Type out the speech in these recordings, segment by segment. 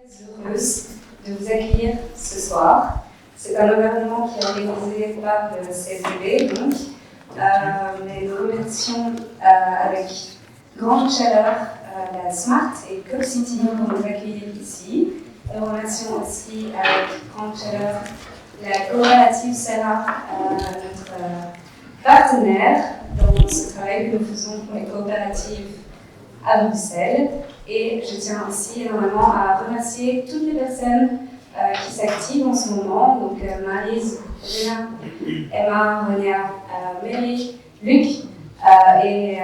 heureuse de vous accueillir ce soir. C'est un événement qui est organisé par le CFDB, donc. Mais nous remercions avec grande chaleur la Smart et Cop City pour nous accueillir ici. Nous remercions aussi avec grande chaleur la coopérative Serra, notre partenaire dans ce travail que nous faisons pour les coopératives à Bruxelles. Et je tiens aussi énormément à remercier toutes les personnes qui s'activent en ce moment, donc Maryse, Réna, Emma, Renia, Mary, Luc, et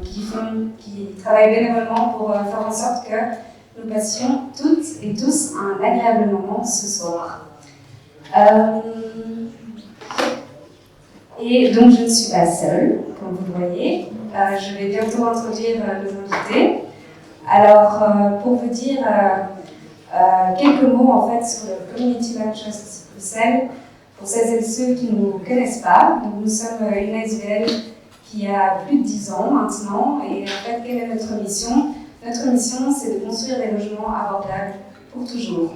qui travaillent bénévolement pour faire en sorte que nous passions toutes et tous un agréable moment ce soir. Et donc je ne suis pas seule, comme vous le voyez. Je vais bientôt introduire nos invités. Alors, pour vous dire quelques mots en fait sur le Community Land Trust Bruxelles, pour celles et ceux qui ne nous connaissent pas, donc nous sommes une ASBL qui a plus de 10 ans maintenant, et en fait, quelle est notre mission? Notre mission, c'est de construire des logements abordables pour toujours.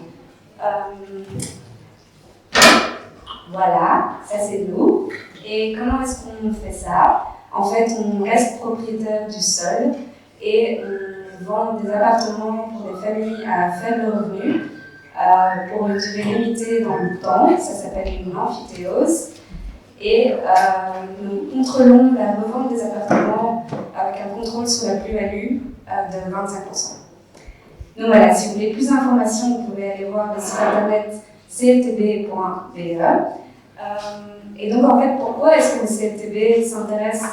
Voilà, ça c'est nous. Et comment est-ce qu'on fait ça? En fait, on reste propriétaire du sol et on vend des appartements pour des familles à faible revenu pour une durée limitée dans le temps. Ça s'appelle une amphithéose. Et nous contrôlons la revente des appartements avec un contrôle sur la plus-value de 25%. Donc voilà, si vous voulez plus d'informations, vous pouvez aller voir le site internet cltb.be. Et donc en fait, pourquoi est-ce que le CLTB s'intéresse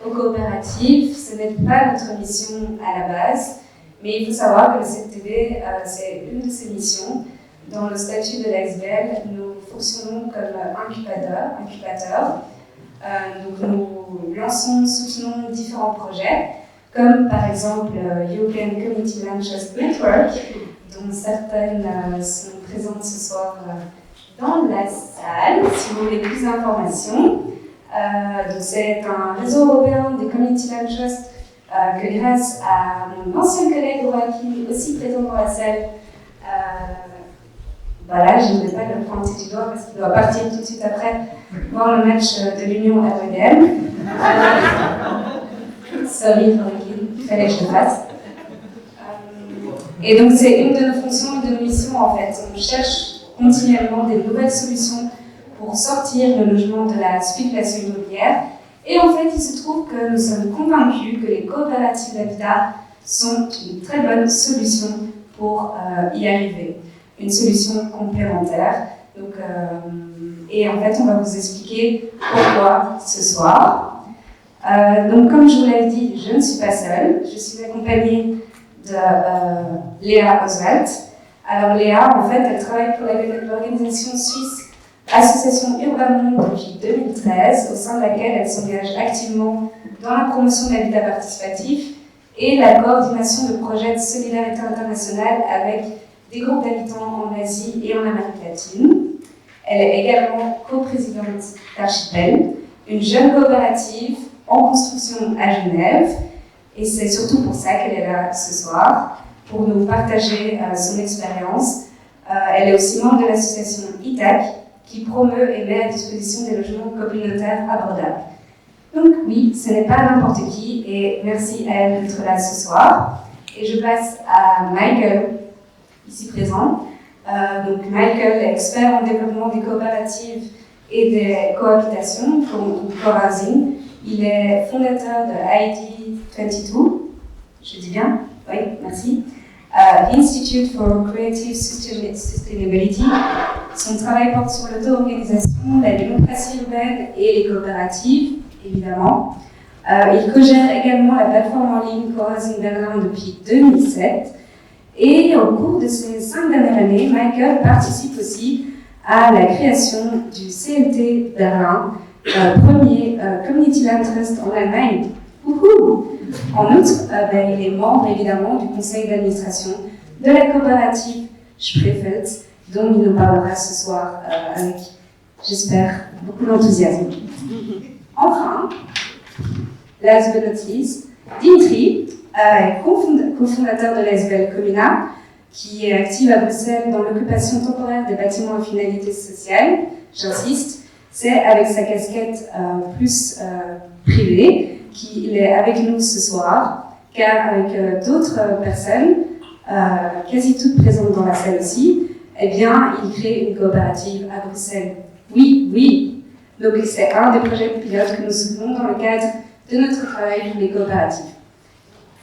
aux coopératives? Ce n'est pas notre mission à la base, mais il faut savoir que le CLTB, c'est une de ses missions. Dans le statut de l'ASBL, nous fonctionnons comme incubateur. Donc nous lançons, soutenons différents projets, comme par exemple European Community Land Trust Network, dont certaines sont présentes ce soir dans la salle, si vous voulez plus d'informations. Donc c'est un réseau européen des Community Land Trust que grâce à mon ancien collègue Joachim, aussi présent dans la salle, voilà, je ne vais pas le pointer du doigt parce qu'il doit partir tout de suite après voir le match de l'Union REDM. Sorry, Joachim, il fallait que je le fasse. Et donc c'est une de nos fonctions et de nos missions en fait. On cherche continuellement des nouvelles solutions pour sortir le logement de la spéculation immobilière. Et en fait, il se trouve que nous sommes convaincus que les coopératives d'habitat sont une très bonne solution pour y arriver. Une solution complémentaire. Donc, et en fait, on va vous expliquer pourquoi ce soir. Donc, comme je vous l'avais dit, je ne suis pas seule. Je suis accompagnée de Léa Oswald. Alors Léa, en fait, elle travaille pour l'organisation suisse Association Urban Monde depuis 2013, au sein de laquelle elle s'engage activement dans la promotion de l'habitat participatif et la coordination de projets de solidarité internationale avec des groupes d'habitants en Asie et en Amérique latine. Elle est également coprésidente d'Archipel, une jeune coopérative en construction à Genève, et c'est surtout pour ça qu'elle est là ce soir, pour nous partager son expérience. Elle est aussi membre de l'association ITAC, qui promeut et met à disposition des logements communautaires abordables. Donc oui, ce n'est pas n'importe qui, et merci à elle d'être là ce soir. Et je passe à Michael, ici présent. Donc Michael est expert en développement des coopératives et des cohabitations, comme co-housing. Il est fondateur de ID22, je dis bien? Oui, merci. Institute for Creative Sustainability. Son travail porte sur l'auto-organisation, la démocratie urbaine et les coopératives, évidemment. Il co-gère également la plateforme en ligne Co-housing Berlin depuis 2007. Et au cours de ces 5 dernières années, Michael participe aussi à la création du CLT Berlin, premier Community Land Trust en Allemagne. Wouhou! En outre, il est membre évidemment du conseil d'administration de la coopérative Spreefeld, dont il nous parlera ce soir avec, j'espère, beaucoup d'enthousiasme. Enfin, last but not least, Dimitri, cofondateur de l'ASBL Comuna, qui est active à Bruxelles dans l'occupation temporaire des bâtiments à finalité sociale. J'insiste, c'est avec sa casquette plus privée qu'il est avec nous ce soir, car avec d'autres personnes, quasi toutes présentes dans la salle aussi, eh bien, il crée une coopérative à Bruxelles. Oui, oui. Donc, c'est un des projets pilotes que nous soutenons dans le cadre de notre travail pour les coopératives.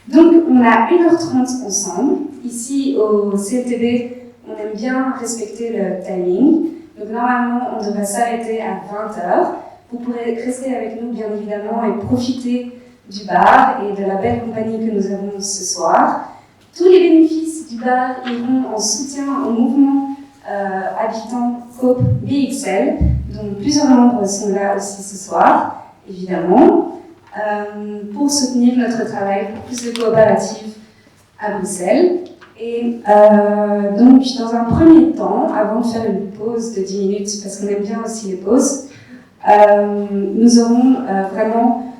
Donc, on a 1h30 ensemble. Ici, au CLTB, on aime bien respecter le timing. Donc, normalement, on devrait s'arrêter à 20h. Vous pourrez rester avec nous, bien évidemment, et profiter du bar et de la belle compagnie que nous avons ce soir. Tous les bénéfices du bar iront en soutien au mouvement habitant Coop BXL, dont plusieurs membres sont là aussi ce soir, évidemment, pour soutenir notre travail pour plus de coopératives à Bruxelles. Et donc, dans un premier temps, avant de faire une pause de 10 minutes, parce qu'on aime bien aussi les pauses, nous aurons vraiment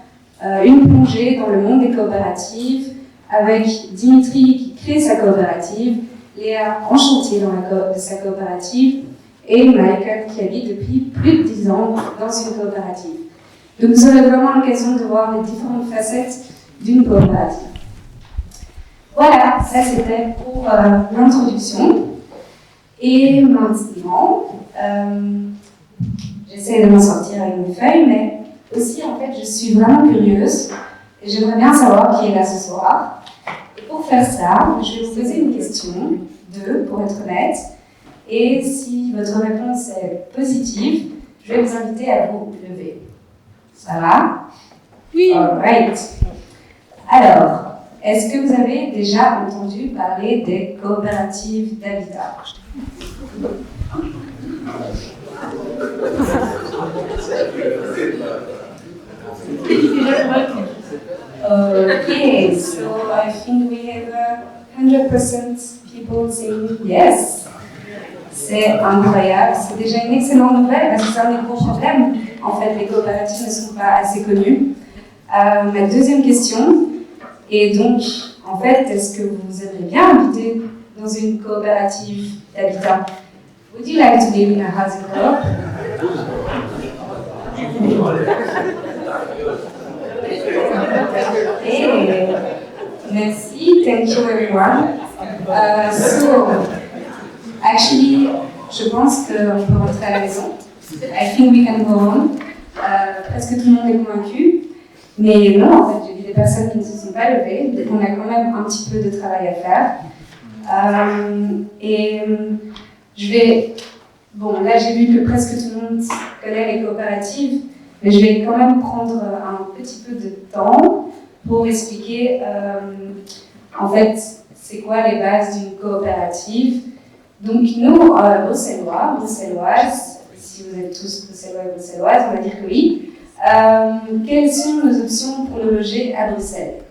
une plongée dans le monde des coopératives avec Dimitri qui crée sa coopérative, Léa en chantier de sa coopérative et Michael qui habite depuis plus de 10 ans dans une coopérative. Donc vous aurez vraiment l'occasion de voir les différentes facettes d'une coopérative. Voilà, ça c'était pour l'introduction. Et maintenant, j'essaie de m'en sortir avec mes feuilles, mais aussi en fait je suis vraiment curieuse et j'aimerais bien savoir qui est là ce soir. Et pour faire ça, je vais vous poser une question, 2 pour être honnête, et si votre réponse est positive, je vais vous inviter à vous lever. Ça va? Oui. All right. Alors, est-ce que vous avez déjà entendu parler des coopératives d'habitat? Okay, so I think we have 100% people saying yes. C'est incroyable, c'est déjà une excellente nouvelle parce que c'est un des gros problèmes. En fait, les coopératives ne sont pas assez connues. Ma deuxième question est donc, en fait, est-ce que vous aimeriez bien habiter dans une coopérative d'habitat? Would you like to live in a housing co-op? Hey, merci, thank you everyone. So, actually, je pense qu'on peut rentrer à la maison. I think we can go on. Presque tout le monde est convaincu. Mais non, en fait, j'ai vu des personnes qui ne se sont pas levées, donc on a quand même un petit peu de travail à faire. Je vais... Bon, là j'ai vu que presque tout le monde connaît les coopératives, mais je vais quand même prendre un petit peu de temps pour expliquer, en fait, c'est quoi les bases d'une coopérative. Donc nous, bruxelloises, si vous êtes tous bruxellois et bruxelloises, on va dire que oui. Quelles sont nos options pour nous loger à Bruxelles?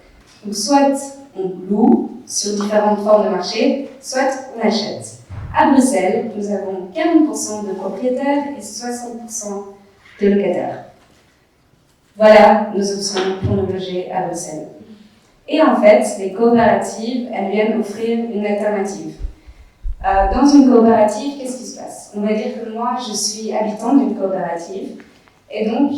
Donc soit on loue sur différentes formes de marché, soit on achète. À Bruxelles, nous avons 40% de propriétaires et 60% de locataires. Voilà nos options pour nous loger à Bruxelles. Et en fait, les coopératives, elles viennent offrir une alternative. Dans une coopérative, qu'est-ce qui se passe? On va dire que moi, je suis habitant d'une coopérative et donc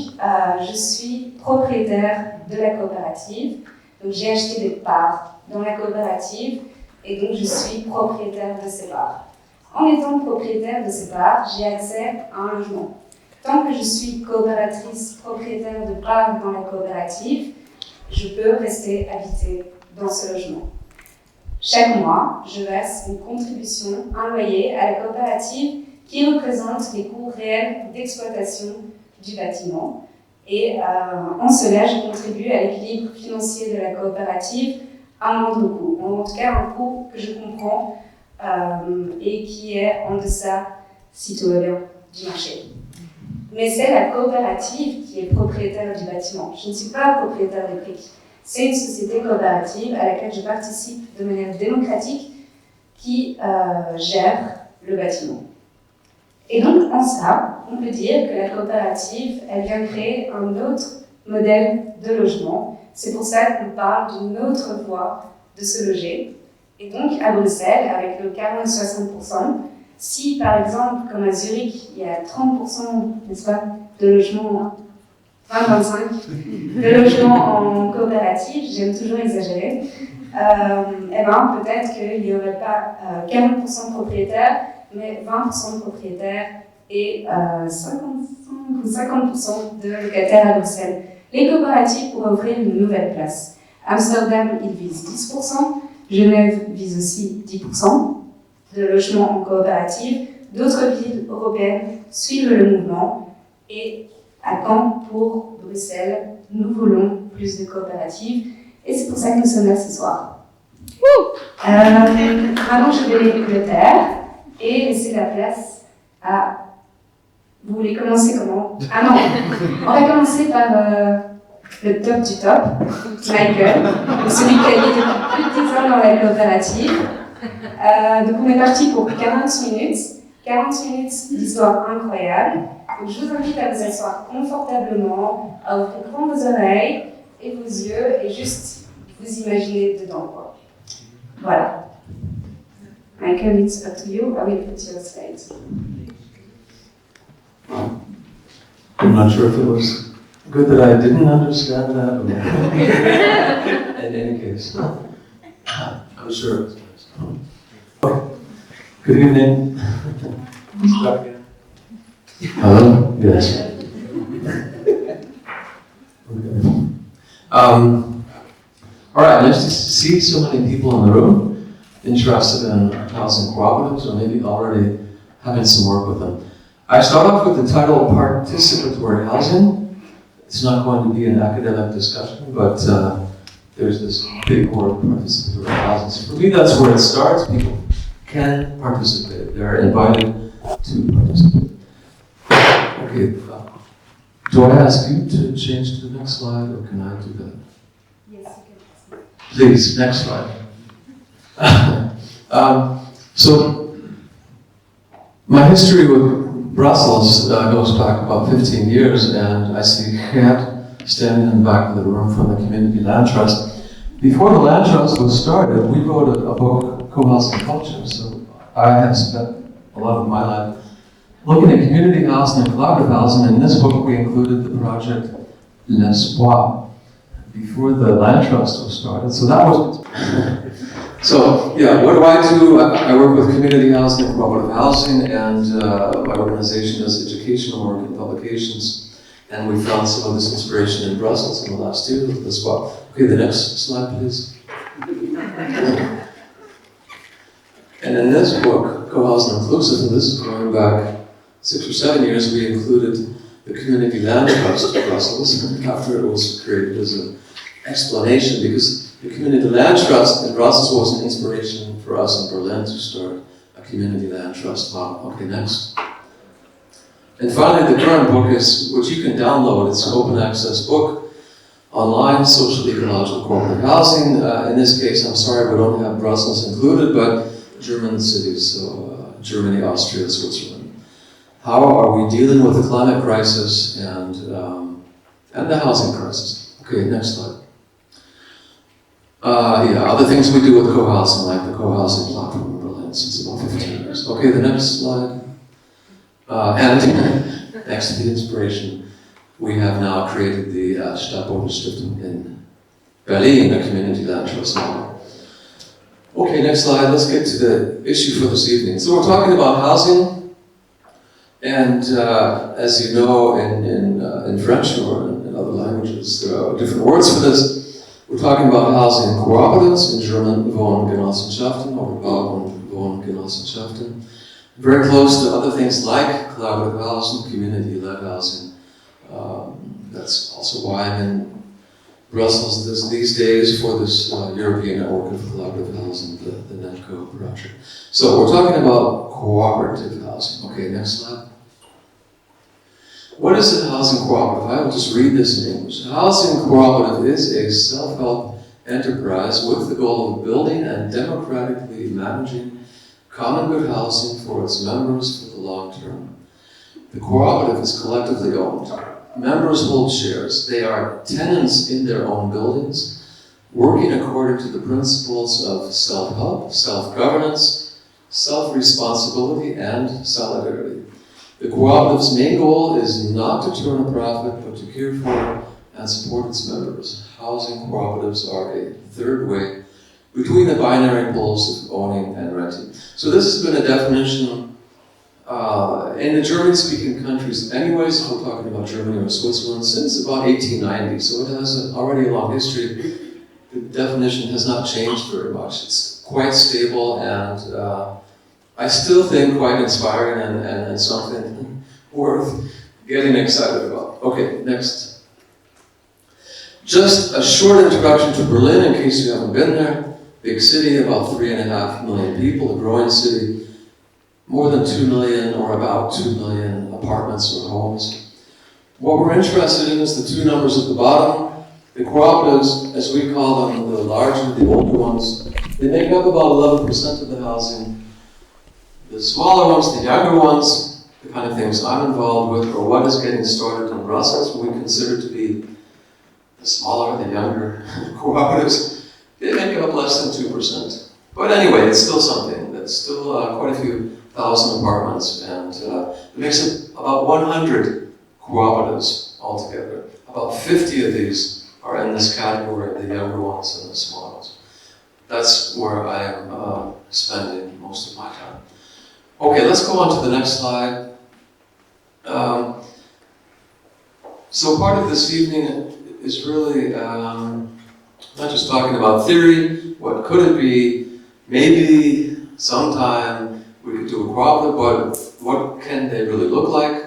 je suis propriétaire de la coopérative. Donc j'ai acheté des parts dans la coopérative et donc je suis propriétaire de ces parts. En étant propriétaire de ces parts, j'ai accès à un logement. Tant que je suis coopératrice, propriétaire de parts dans la coopérative, je peux rester habiter dans ce logement. Chaque mois, je verse une contribution, un loyer à la coopérative qui représente les coûts réels d'exploitation du bâtiment. Et en cela, je contribue à l'équilibre financier de la coopérative à moindre coût. En tout cas, un coût que je comprends et qui est en deçà, si tout va bien, du marché. Mais c'est la coopérative qui est propriétaire du bâtiment. Je ne suis pas propriétaire des briques. C'est une société coopérative à laquelle je participe de manière démocratique qui gère le bâtiment. Et donc, en ça, on peut dire que la coopérative, elle vient créer un autre modèle de logement. C'est pour ça qu'on parle d'une autre voie de se loger. Et donc, à Bruxelles, avec le 40-60%, si par exemple, comme à Zurich, il y a 30%, n'est-ce pas, de logements, 20-25, de logements en coopérative, j'aime toujours exagérer, eh ben, peut-être qu'il n'y aurait pas 40% de propriétaires, mais 20% de propriétaires et 55 ou 50% de locataires à Bruxelles. Les coopératives pourraient offrir une nouvelle place. Amsterdam, il vise 10%, Genève vise aussi 10% de logements en coopérative. D'autres villes européennes suivent le mouvement. Et à Caen, pour Bruxelles, nous voulons plus de coopératives. Et c'est pour ça que nous sommes là ce soir. Maintenant, je vais le taire et laisser la place à... Vous voulez commencer comment? Ah non, on va commencer par le top du top, Michael, celui qui a été depuis plus de 10 ans dans la coopérative. Donc on est parti pour 40 minutes. 40 minutes d'histoire incroyable. Donc je vous invite à vous asseoir confortablement, à ouvrir grand vos oreilles et vos yeux et juste vous imaginer dedans, quoi. Voilà. Michael, it's up to you. I will put your slides. I'm not sure if it was good that I didn't understand that. In any case, I'm sure it was nice. Okay. Good evening. Start again. Hello? Yes. Okay. All right, nice to see so many people in the room interested in housing cooperatives or maybe already having some work with them. I start off with the title Participatory Housing. It's not going to be an academic discussion, but there's this big word, participatory housing. So for me, that's where it starts. People can participate. They're invited to participate. Okay, do I ask you to change to the next slide, or can I do that? Yes, you can. Please, next slide. So, my history with Brussels goes back about 15 years, and I see Gert standing in the back of the room from the Community Land Trust. Before the Land Trust was started, we wrote a book, Co-Housing Culture, so I have spent a lot of my life looking at community housing and collaborative housing. In this book, we included the project L'Espoir before the Land Trust was started. So that was... So, yeah, what do? I work with community housing and cooperative housing, and my organization does educational work and publications. And we found some of this inspiration in Brussels in the last year with L'Espoir. Okay, the next slide, please. And in this book, Co-Housing Inclusive, and this is going back 6 or 7 years, we included the Community Land Trust of Brussels after it was created as an explanation, because the Community Land Trust in Brussels was an inspiration for us in Berlin to start a Community Land Trust model. Okay, next. And finally, the current book is, which you can download, it's an open access book, online, social, ecological, cooperative housing. In this case, I'm sorry, we don't have Brussels included, but German cities, so Germany, Austria, Switzerland. How are we dealing with the climate crisis and the housing crisis? Okay, next slide. Other things we do with co-housing, like the co-housing platform in Berlin since about 15 years. Okay, the next slide. And next to the inspiration, we have now created the Stadtboden-Stiftung in Berlin, a community land trust model. Okay, next slide. Let's get to the issue for this evening. So we're talking about housing, and as you know, in French or in other languages, there are different words for this. We're talking about housing cooperatives, in German Wohngenossenschaften or Bau- und Wohngenossenschaften. Very close to other things like collaborative housing, community-led housing. That's also why I'm in Brussels these days for this European Network of Collaborative Housing, the NETCO project. So we're talking about cooperative housing. Okay, next slide. What is a housing cooperative? I will just read this in English. A housing cooperative is a self-help enterprise with the goal of building and democratically managing common good housing for its members for the long term. The cooperative is collectively owned. Members hold shares. They are tenants in their own buildings. working according to the principles of self-help, self-governance, self-responsibility, and solidarity. The cooperative's main goal is not to turn a profit, but to care for and support its members. Housing cooperatives are a third way between the binary poles of owning and renting. So this has been a definition in the German-speaking countries anyways, if we're talking about Germany or Switzerland, since about 1890, so it has already a long history. The definition has not changed very much. It's quite stable and I still think quite inspiring and something worth getting excited about. Okay, next. Just a short introduction to Berlin in case you haven't been there. Big city, about 3.5 million people, a growing city. More than 2 million or about 2 million apartments or homes. What we're interested in is the two numbers at the bottom. The cooperatives, as we call them, the larger, the older ones, they make up about 11% of the housing. The smaller ones, the younger ones, the kind of things I'm involved with, or what is getting started in Brussels, what we consider to be the smaller, the younger cooperatives, they make up less than 2%. But anyway, it's still something. That's still quite a few thousand apartments, and it makes up about 100 cooperatives altogether. About 50 of these are in this category of the younger ones and the small ones. That's where I am spending most of my time. Okay, let's go on to the next slide. So part of this evening is really not just talking about theory, what could it be, maybe sometime we could do a cooperative, but what can they really look like?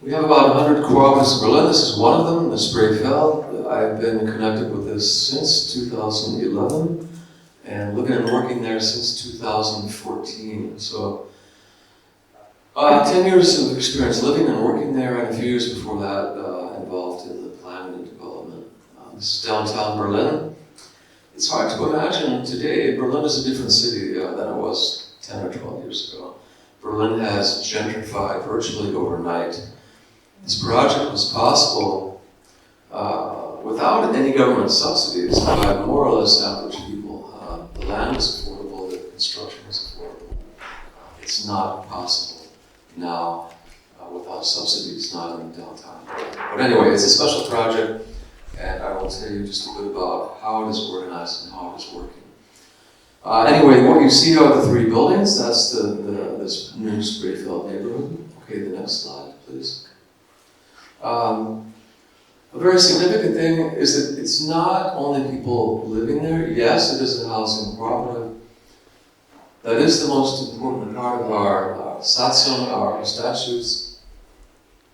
We have about 100 cooperatives in Berlin. This is one of them, the Spreefeld. I've been connected with this since 2011 and living and working there since 2014. So 10 years of experience living and working there, and a few years before that involved in the planning and development. This is downtown Berlin. It's hard to imagine today, Berlin is a different city than it was 10 or 12 years ago. Berlin has gentrified virtually overnight. This project was possible without any government subsidies by more or less average people. The land is affordable, the construction is affordable. It's not possible now without subsidies, not in downtown Berlin. But anyway, it's a special project. And I will tell you just a bit about how it is organized and how it is working. Anyway, what you see are the three buildings. That's this new Spreefeld neighborhood. Okay, the next slide, please. A very significant thing is that it's not only people living there. Yes, it is a housing cooperative. That is the most important part of our Satzung, our statutes,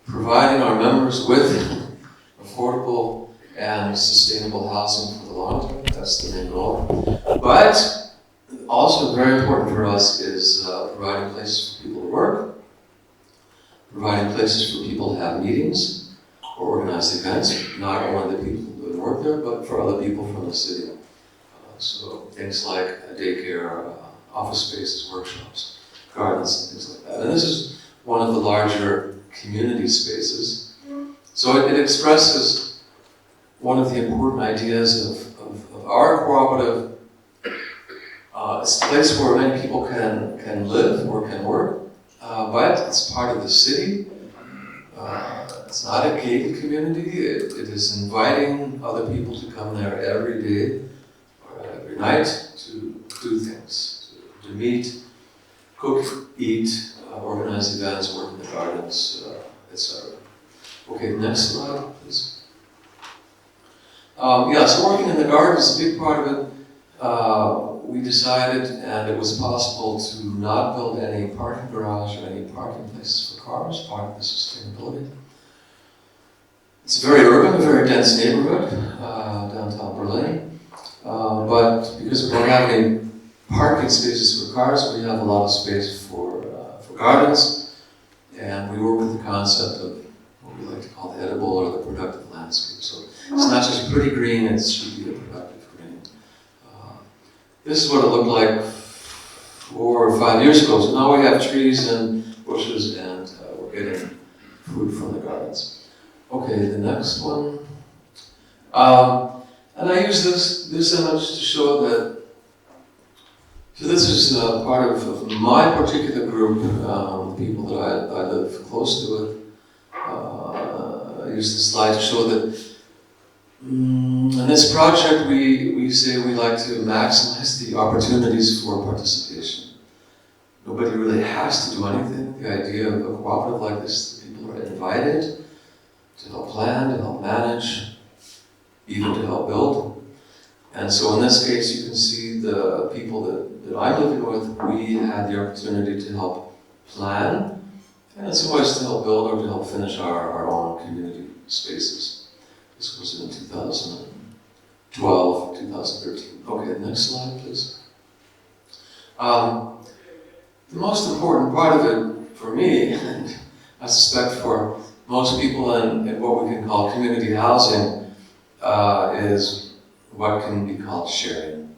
providing our members with affordable and sustainable housing for the long term. That's the main goal. But also very important for us is providing places for people to work, providing places for people to have meetings or organize events, not only the people who live and work there, but for other people from the city. So things like daycare, office spaces, workshops, gardens, and things like that. And this is one of the larger community spaces. So it expresses one of the important ideas of our cooperative. It's a place where many people can live or can work, but it's part of the city. It's not a gated community. It is inviting other people to come there every day or every night to do things, to meet, cook, eat, organize events, work in the gardens, etc. Okay, next slide, please. So working in the garden is a big part of it. We decided, and it was possible to not build any parking garage or any parking places for cars, part of the sustainability. It's a very urban, very dense neighborhood, downtown Berlin. But because we don't have any parking spaces for cars, we have a lot of space for gardens. And we work with the concept of what we like to call the edible or the productive landscape. So it's not just pretty green, it should be a productive green. This is what it looked like 4 or 5 years ago. So now we have trees and bushes and we're getting food from the gardens. Okay, the next one. And I use this image to show that, so this is part of my particular group, people that I live close to it. I use this slide to show that in this project we say we like to maximize the opportunities for participation. Nobody really has to do anything. The idea of a cooperative like this, people are invited to help plan, to help manage, even to help build. And so in this case, you can see the people that I'm living with, we had the opportunity to help plan, and in some ways to help build or to help finish our own community spaces. This was in 2012, 2013. Okay, next slide, please. The most important part of it for me, and I suspect for most people in what we can call community housing, is what can be called sharing.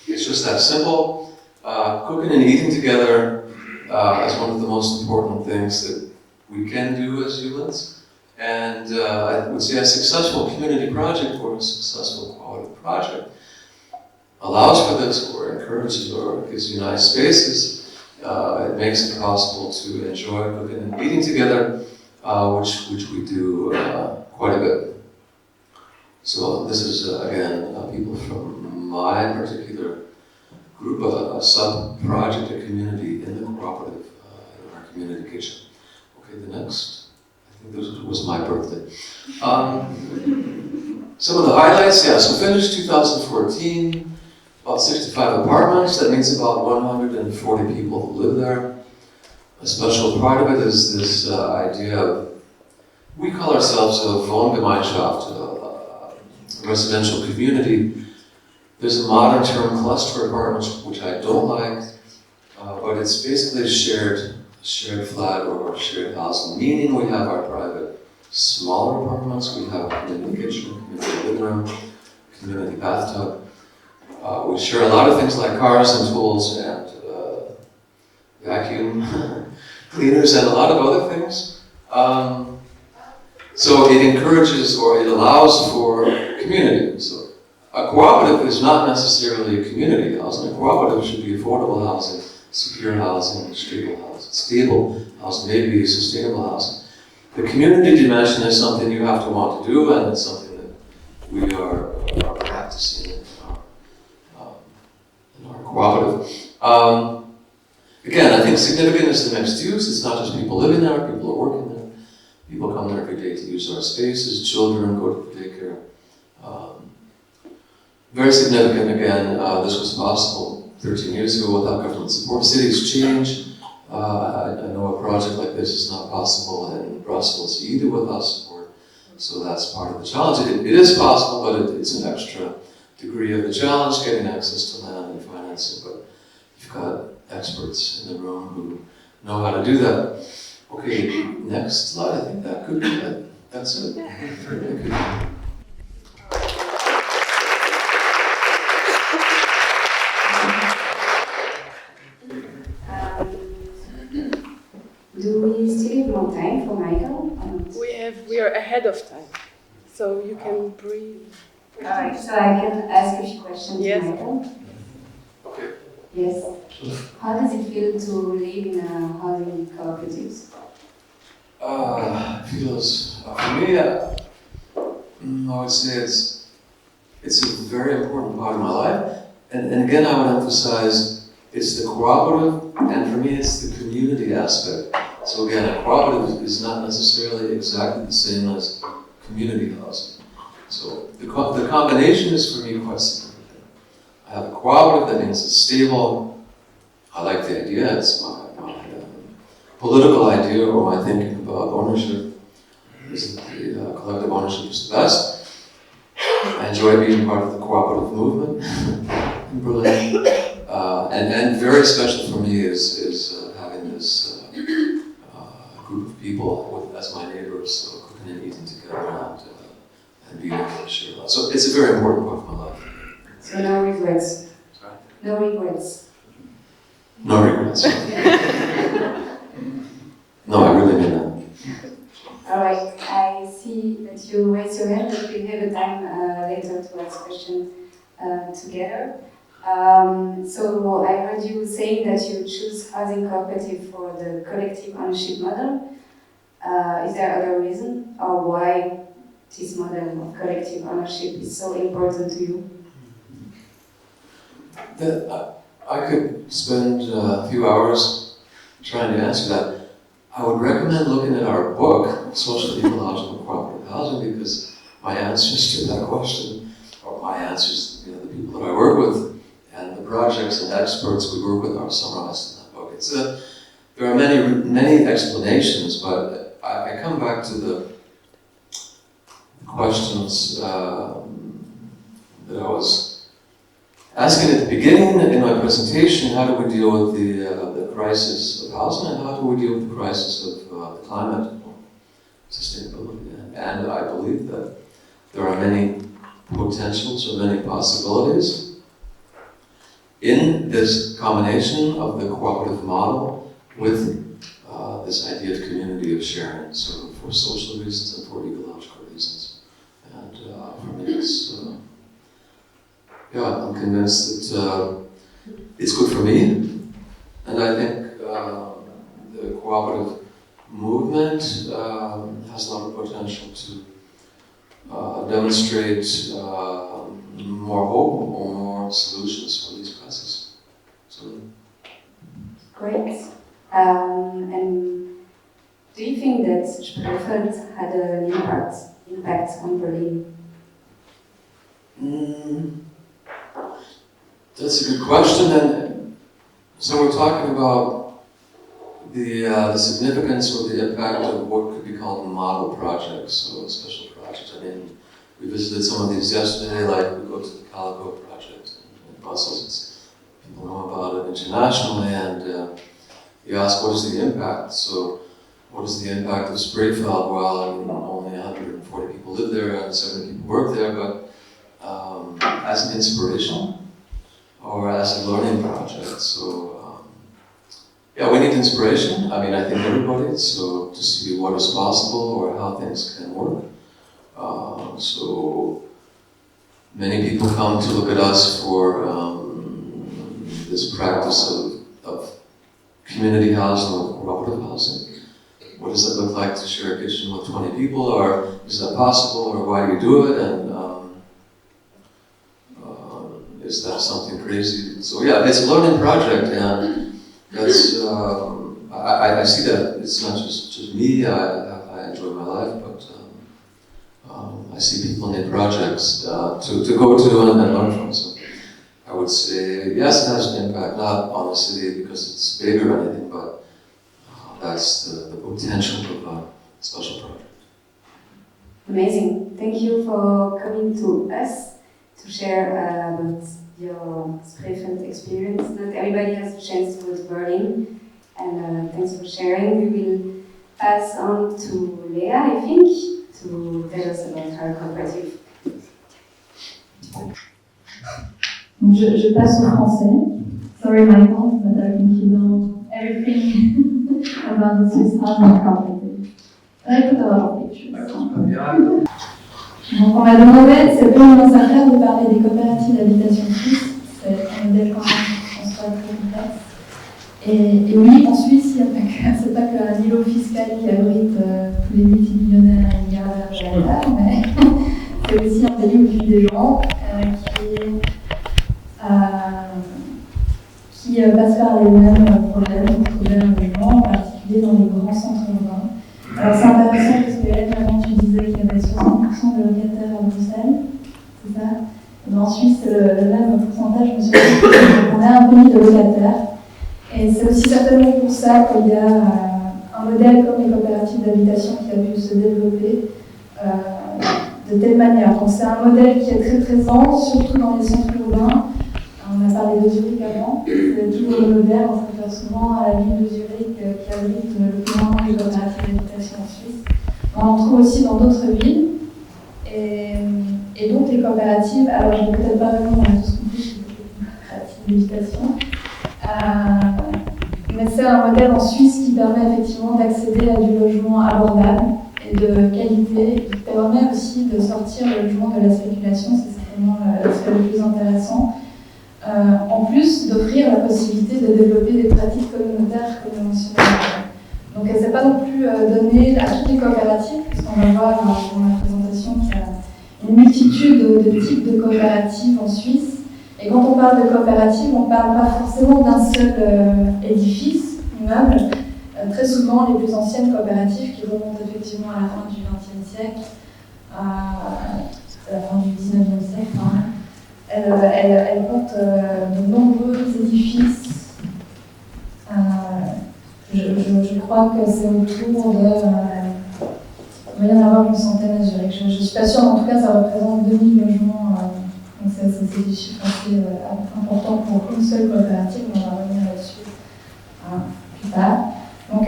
It's just that simple. Cooking and eating together is one of the most important things that we can do as humans. And I would say a successful community project or a successful cooperative project allows for this, or encourages, or gives you nice spaces. It makes it possible to enjoy cooking and eating together, which we do quite a bit. So this is, again, people from my particular group, a sub-project, a community in the cooperative, in our community kitchen. Okay, the next. I think this was my birthday. Some of the highlights, yeah, so finished 2014, about 65 apartments. That means about 140 people who live there. A special part of it is this idea of, we call ourselves a Wohngemeinschaft, a residential community. There's a modern term, cluster apartments, which I don't like, but it's basically a shared flat or shared housing, meaning we have our private smaller apartments, we have a community kitchen, community living room, community bathtub. We share a lot of things like cars and tools and vacuum cleaners and a lot of other things. So it encourages, or it allows for community. So a cooperative is not necessarily a community housing. A cooperative should be affordable housing, secure housing, stable housing, maybe sustainable housing. The community dimension is something you have to want to do, and it's something that we are practicing in our cooperative. Again, I think significant is the mixed use. It's not just people living there, people are working there. People come there every day to use our spaces, children go to daycare. Very significant, again, this was possible 13 years ago without government support. Cities change. I know a project like this is not possible in Brussels either without support. So that's part of the challenge. It is possible, but it's an extra degree of the challenge, getting access to land and financing. But you've got experts in the room who know how to do that. Okay, next slide. I think that could be it. That's it. Do we still have more time for Michael? We are ahead of time, so you can breathe. Alright, so I can ask a few questions Yes. to Michael. Okay. Yes. How does it feel to live in a housing cooperative? Feels, for me, I would say it's a very important part of my life. And again, I would emphasize it's the cooperative, and for me, it's the community aspect. So again, a cooperative is not necessarily exactly the same as community housing. So the combination is for me quite significant. I have a cooperative, that means it's stable. I like the idea, it's my political idea, or my thinking about ownership is that the collective ownership is the best. I enjoy being part of the cooperative movement in Berlin. And very special for me is having this group of people as my neighbors, so cooking and eating together and being able to share that. So it's a very important part of my life. So no regrets? Sorry? No regrets? No regrets. No, I really mean that. Alright, I see that you raise your hand, but we have a time later to ask together. So I heard you saying that you choose housing cooperative for the collective ownership model. Is there other reason or why this model of collective ownership is so important to you? I could spend a few hours trying to answer that. I would recommend looking at our book, Social Ecological Cooperative Housing, because my answers to that question, or my answers to the people that I work with, and the projects and experts we work with are summarized in that book. There are many explanations, but I come back to the questions that I was asking at the beginning in my presentation. How do we deal with the crisis of housing, and how do we deal with the crisis of the climate sustainability? And I believe that there are many potentials or many possibilities in this combination of the cooperative model with this idea of community of sharing, so for social reasons and for ecological reasons. And for me, it's I'm convinced that it's good for me, and I think the cooperative movement has a lot of potential to demonstrate more hope or more solutions for these crises. So, great. And do you think that Spreefeld had an impact on Berlin? That's a good question. And so we're talking about the significance or the impact of what could be called model projects, so special projects. I mean, we visited some of these yesterday, like we go to the Calico project in Brussels. People know about it internationally, and you ask, what is the impact? So, what is the impact of Spreefeld? Well, only 140 people live there and 70 people work there, but as an inspiration or as a learning project. So, we need inspiration. I mean, I think everybody, so to see what is possible or how things can work. So, many people come to look at us for this practice of community housing or cooperative housing. What does it look like to share a kitchen with 20 people, or is that possible, or why do we do it, and is that something crazy? So it's a learning project, and that's, I see that it's not just me, I enjoy my life, but I see people need projects to go to and learn from. So I would say, yes, it has an impact, not on the city because it's big or anything, but that's the potential of a special project. Amazing. Thank you for coming to us to share about your Spreefeld experience. Not everybody has a chance to go to Berlin, and thanks for sharing. We will pass on to Léa, I think, to tell us about her cooperative. Je passe au français. Sorry, Michael, but I think you know everything about the Swiss housing cooperative. I put a lot of pictures. Donc on m'a demandé, c'est pas une mince affaire de parler des coopératives d'habitation suisse. C'est un modèle quand même, on se voit très complexe. Et oui, en Suisse, c'est pas qu'un îlot fiscal qui abrite tous les multimillionnaires et milliardaires de la Terre, mais c'est aussi un pays où vivent des gens qui passent par les mêmes problèmes pour trouver un logement, en particulier dans les grands centres urbains. Alors c'est intéressant parce que Hélène, avant tu disais qu'il y avait 60% de locataires à Bruxelles, c'est ça? Et en Suisse, le même pourcentage, je me suis dit qu'on est un pays de locataires. Et c'est aussi certainement pour ça qu'il y a un modèle comme les coopératives d'habitation qui a pu se développer de telle manière. Donc c'est un modèle qui est très présent, surtout dans les centres urbains. On a parlé de Zurich avant, c'est toujours le modèle, on se réfère souvent à la ville de Zurich qui abrite le plus grand nombre de coopératives d'habitation en Suisse. On en trouve aussi dans d'autres villes. Et donc les coopératives, alors je ne vais peut-être pas répondre à tout ce qu'on dit, c'est des coopératives d'habitation. Mais c'est un modèle en Suisse qui permet effectivement d'accéder à du logement abordable et de qualité, qui permet aussi de sortir le logement de la spéculation, c'est ce qui certainement l'aspect le plus intéressant. En plus d'offrir la possibilité de développer des pratiques communautaires, comme le mentionnait. Donc elle ne s'est pas non plus donnée à toutes les coopératives, puisqu'on va voir dans la présentation qu'il y a une multitude de types de coopératives en Suisse. Et quand on parle de coopératives, on ne parle pas forcément d'un seul édifice, immeuble. Très souvent, les plus anciennes coopératives, qui remontent effectivement à la fin du XXe siècle, à la fin du XIXe siècle, elles comptent de nombreux édifices. Je crois que c'est autour de... il va y en avoir une centaine à Zurich. Je ne suis pas sûre, mais en tout cas, ça représente 2000 logements. Donc c'est des chiffres assez importants pour une seule coopérative, mais on va revenir là-dessus plus tard. Donc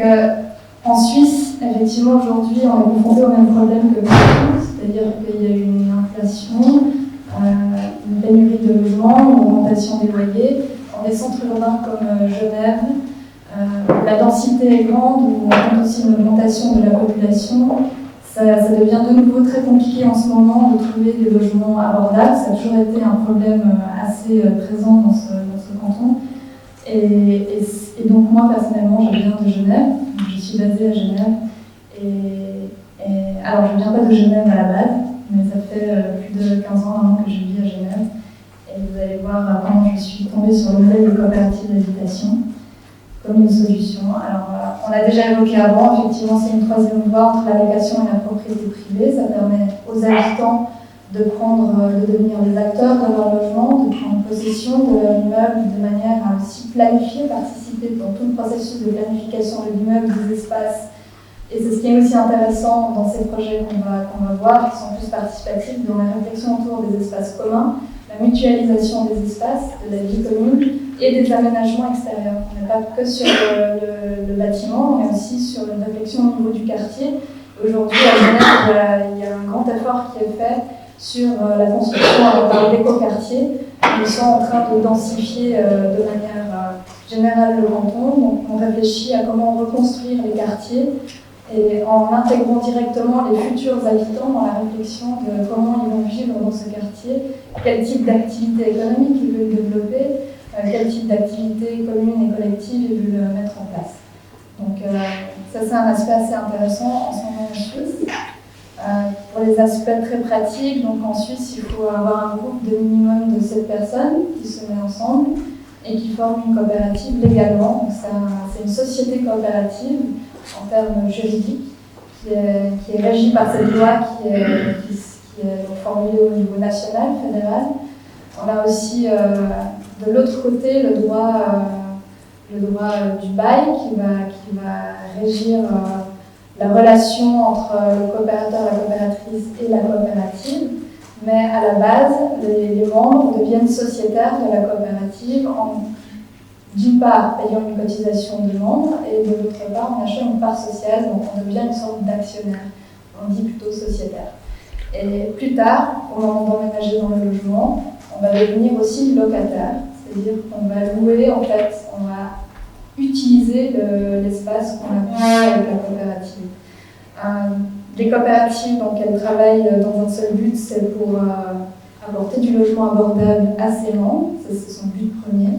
en Suisse, effectivement, aujourd'hui, on est confronté au même problème que partout, c'est-à-dire qu'il y a eu une inflation, une pénurie de logements, une augmentation des loyers. Dans des centres urbains comme Genève, la densité est grande, on compte aussi une augmentation de la population. Ça devient de nouveau très compliqué en ce moment de trouver des logements abordables. Ça a toujours été un problème assez présent dans ce canton. Et donc moi, personnellement, je viens de Genève. Je suis basée à Genève. Alors, je ne viens pas de Genève à la base, mais ça fait plus de 15 ans maintenant que je vis à Genève. Et vous allez voir comment je suis tombée sur le modèle des coopératives d'habitation comme une solution. Alors, on l'a déjà évoqué avant, effectivement, c'est une troisième voie entre la location et la propriété privée. Ça permet aux habitants de devenir des acteurs de leur logement, de prendre possession de leur immeuble de manière à aussi planifier, participer dans tout le processus de planification de l'immeuble, des espaces. Et c'est ce qui est aussi intéressant dans ces projets qu'on va voir, qui sont plus participatifs, dans la réflexion autour des espaces communs, la mutualisation des espaces, de la vie commune et des aménagements extérieurs. On n'est pas que sur le bâtiment, mais aussi sur une réflexion au niveau du quartier. Aujourd'hui, à Genève, il y a un grand effort qui est fait sur la construction par l'éco-quartier. Ils sont en train de densifier de manière générale le canton. Donc on réfléchit à comment reconstruire les quartiers et en intégrant directement les futurs habitants dans la réflexion de comment ils vont vivre dans ce quartier, quel type d'activité économique ils veulent développer, quel type d'activité commune et collective ils veulent mettre en place. Donc ça c'est un aspect assez intéressant en ce moment en Suisse. Pour les aspects très pratiques, donc en Suisse il faut avoir un groupe de minimum de 7 personnes qui se mettent ensemble et qui forment une coopérative légalement. Donc c'est une société coopérative en termes juridiques, qui est régie par cette loi qui est formulée au niveau national, fédéral. On a aussi de l'autre côté le droit du bail qui va régir la relation entre le coopérateur, la coopératrice et la coopérative. Mais à la base, les membres deviennent sociétaires de la coopérative en d'une part payant une cotisation de membre et de l'autre part en achetant une part sociale, donc on devient une sorte d'actionnaire, on dit plutôt sociétaire. Et plus tard, au moment d'emménager dans le logement, on va devenir aussi locataire, c'est-à-dire qu'on va louer, en fait, on va utiliser l'espace qu'on a construit avec la coopérative. Les coopératives, donc, elles travaillent dans un seul but, c'est pour apporter du logement abordable à ses membres, c'est son but premier.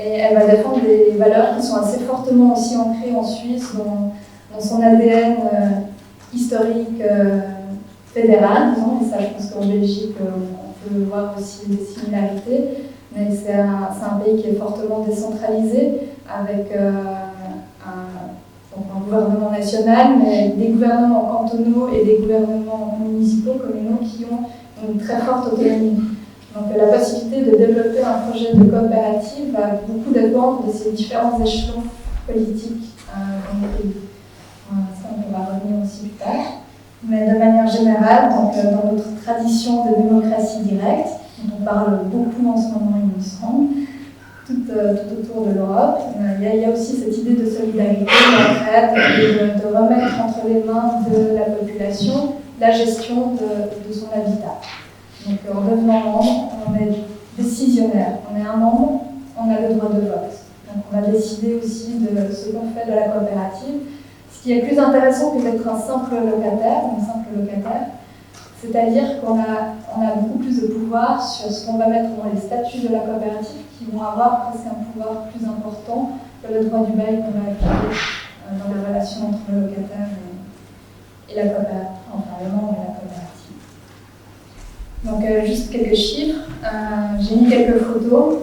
Et elle va défendre des valeurs qui sont assez fortement aussi ancrées en Suisse dans son ADN historique fédéral, disons, et ça je pense qu'en Belgique on peut voir aussi des similarités, mais c'est un pays qui est fortement décentralisé avec un gouvernement national, mais des gouvernements cantonaux et des gouvernements municipaux, communaux qui ont une très forte autonomie. Donc la possibilité de développer un projet de coopérative va beaucoup dépendre de ces différents échelons politiques dans le pays. Ça, on va revenir aussi plus tard. Mais de manière générale, donc, dans notre tradition de démocratie directe, dont on parle beaucoup en ce moment, il me semble, tout autour de l'Europe, il y a aussi cette idée de solidarité, d'entraide, et de remettre entre les mains de la population la gestion de son habitat. Donc en devenant membre, on est décisionnaire. On est un membre, on a le droit de vote. Donc on va décider aussi de ce qu'on fait de la coopérative. Ce qui est plus intéressant que d'être un simple locataire, C'est-à-dire qu'on a beaucoup plus de pouvoir sur ce qu'on va mettre dans les statuts de la coopérative qui vont avoir presque un pouvoir plus important que le droit du bail qu'on va appliquer dans les relations entre le locataire et la coopérative, enfin le membre et la coopérative. Donc juste quelques chiffres, j'ai mis quelques photos,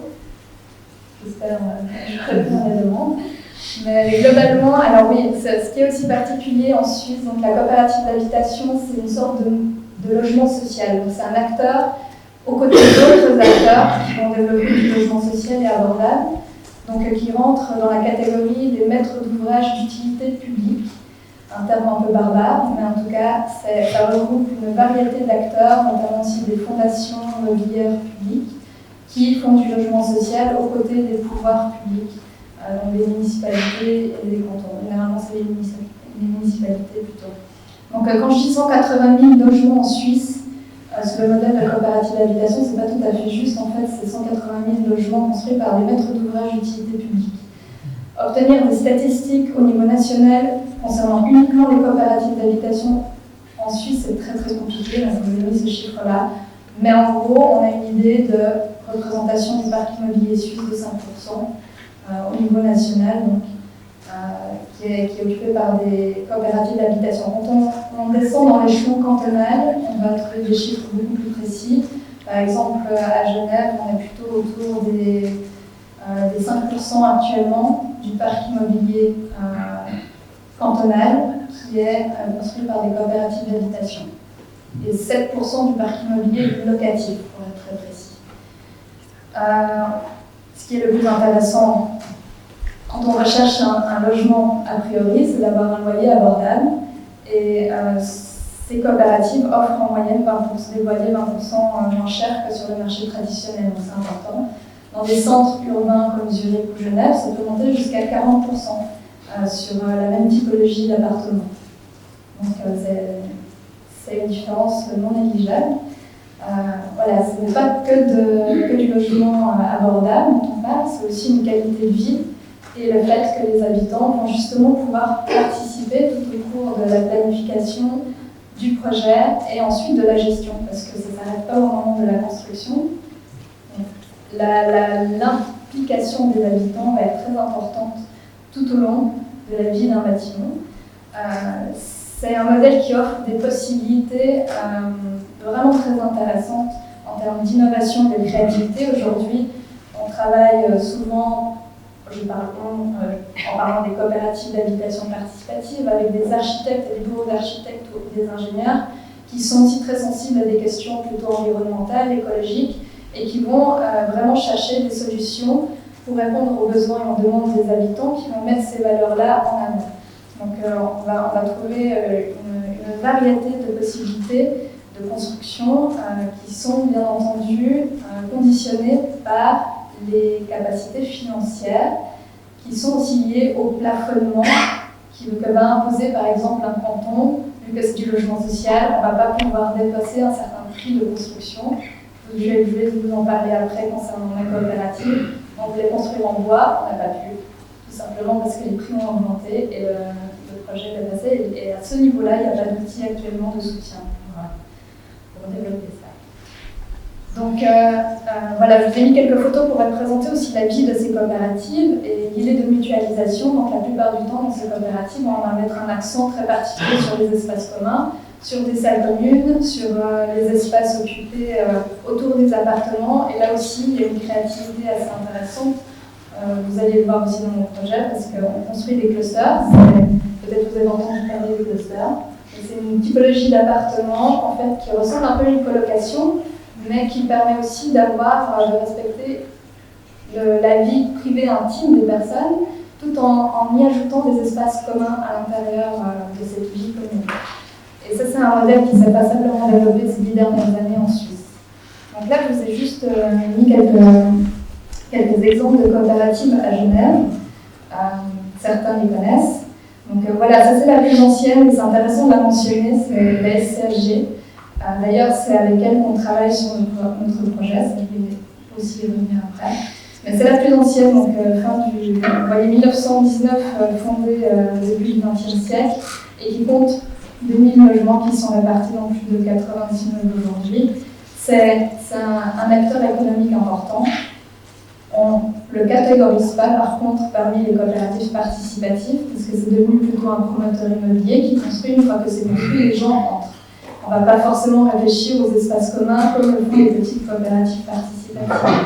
j'espère que je réponds à la demande. Mais globalement, alors oui, ce qui est aussi particulier en Suisse, donc la coopérative d'habitation, c'est une sorte de logement social. Donc c'est un acteur aux côtés d'autres acteurs qui vont développer du logement social et abordable, donc qui rentrent dans la catégorie des maîtres d'ouvrage d'utilité publique, un terme un peu barbare, mais en tout cas, ça regroupe une variété d'acteurs, notamment aussi des fondations immobilières publiques, qui font du logement social aux côtés des pouvoirs publics, donc des municipalités et des cantons. Généralement, c'est les municipalités plutôt. Donc, quand je dis 180 000 logements en Suisse, sur le modèle de la coopérative d'habitation, c'est pas tout à fait juste. En fait, c'est 180 000 logements construits par des maîtres d'ouvrage d'utilité publique. Obtenir des statistiques au niveau national concernant uniquement les coopératives d'habitation en Suisse, c'est très très compliqué. Là, je vous ai mis ce chiffre-là. Mais en gros, on a une idée de représentation du parc immobilier suisse de 5% au niveau national, donc, qui est occupé par des coopératives d'habitation. Quand on descend dans l'échelon cantonal, on va trouver des chiffres beaucoup plus précis. Par exemple, à Genève, on est plutôt autour des 5% actuellement du parc immobilier cantonal qui est construit par des coopératives d'habitation. Et 7% du parc immobilier locatif, pour être très précis. Ce qui est le plus intéressant quand on recherche un logement a priori, c'est d'avoir un loyer abordable. Et ces coopératives offrent en moyenne des loyers 20% moins chers que sur le marché traditionnel, donc c'est important. Dans des centres urbains comme Zurich ou Genève, ça peut monter jusqu'à 40% sur la même typologie d'appartements. Donc c'est une différence non négligeable. Voilà, ce n'est pas que du logement abordable dont on parle, c'est aussi une qualité de vie et le fait que les habitants vont justement pouvoir participer tout au cours de la planification du projet et ensuite de la gestion, parce que ça ne s'arrête pas au moment de la construction. L'implication des habitants va être très importante tout au long de la vie d'un bâtiment. C'est un modèle qui offre des possibilités vraiment très intéressantes en termes d'innovation et de créativité. Aujourd'hui, on travaille souvent, en parlant des coopératives d'habitation participative, avec des architectes et des bureaux d'architectes ou des ingénieurs qui sont aussi très sensibles à des questions plutôt environnementales, écologiques, et qui vont vraiment chercher des solutions pour répondre aux besoins et aux demandes des habitants qui vont mettre ces valeurs-là en amont. Donc on va trouver une variété de possibilités de construction qui sont bien entendu conditionnées par les capacités financières qui sont aussi liées au plafonnement que va imposer par exemple un canton. Vu que c'est du logement social, on ne va pas pouvoir dépasser un certain prix de construction. Je vais vous en parler après concernant la coopérative. On voulait construire en bois, on n'a pas pu, tout simplement parce que les prix ont augmenté et le projet est passé. Et à ce niveau-là, il n'y a pas d'outil actuellement de soutien pour développer ça. Donc voilà, je vous ai mis quelques photos pour représenter aussi la vie de ces coopératives et l'idée de mutualisation. Donc la plupart du temps, dans ces coopératives, on va mettre un accent très particulier sur les espaces communs, sur des salles communes, sur les espaces occupés autour des appartements. Et là aussi, il y a une créativité assez intéressante. Vous allez le voir aussi dans mon projet parce qu'on construit des clusters. Peut-être vous avez entendu parler des clusters. C'est une typologie d'appartements en fait, qui ressemble un peu à une colocation, mais qui permet aussi de respecter la vie privée intime des personnes, tout en y ajoutant des espaces communs à l'intérieur de cette vie commune. Et ça, c'est un modèle qui s'est passablement développé ces 10 dernières années en Suisse. Donc là, je vous ai juste mis quelques exemples de coopératives à Genève. Certains les connaissent. Donc voilà, ça c'est la plus ancienne, et c'est intéressant de la mentionner, c'est la SCHG. D'ailleurs, c'est avec elle qu'on travaille sur notre projet, ça je vais aussi y revenir après. Mais c'est la plus ancienne, donc vous voyez, 1919, fondée au début du XXe siècle, et qui compte 2000 logements qui sont répartis dans plus de 90 immeubles aujourd'hui. C'est un acteur économique important. On ne le catégorise pas, par contre, parmi les coopératives participatives, parce que c'est devenu plutôt un promoteur immobilier qui construit. Une fois que c'est construit, les gens entrent. On ne va pas forcément réfléchir aux espaces communs comme le font les petites coopératives participatives.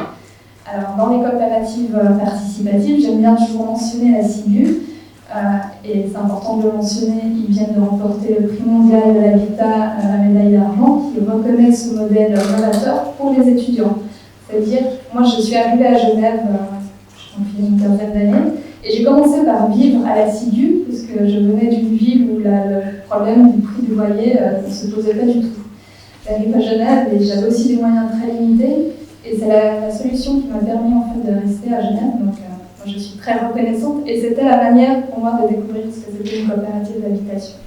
Alors, dans les coopératives participatives, j'aime bien toujours mentionner la SIGU, et c'est important de le mentionner, ils viennent de remporter le prix mondial de l'habitat, la médaille d'argent, qui reconnaît ce modèle novateur pour les étudiants. C'est-à-dire, moi je suis arrivée à Genève, il y a une quinzaine d'années, et j'ai commencé par vivre à la SIGU, parce que je venais d'une ville où le problème du prix du loyer ne se posait pas du tout. J'arrive à Genève et j'avais aussi des moyens très limités, et c'est la solution qui m'a permis en fait de rester à Genève. Donc, moi, je suis très reconnaissante, et c'était la manière pour moi de découvrir ce que c'était une coopérative d'habitation.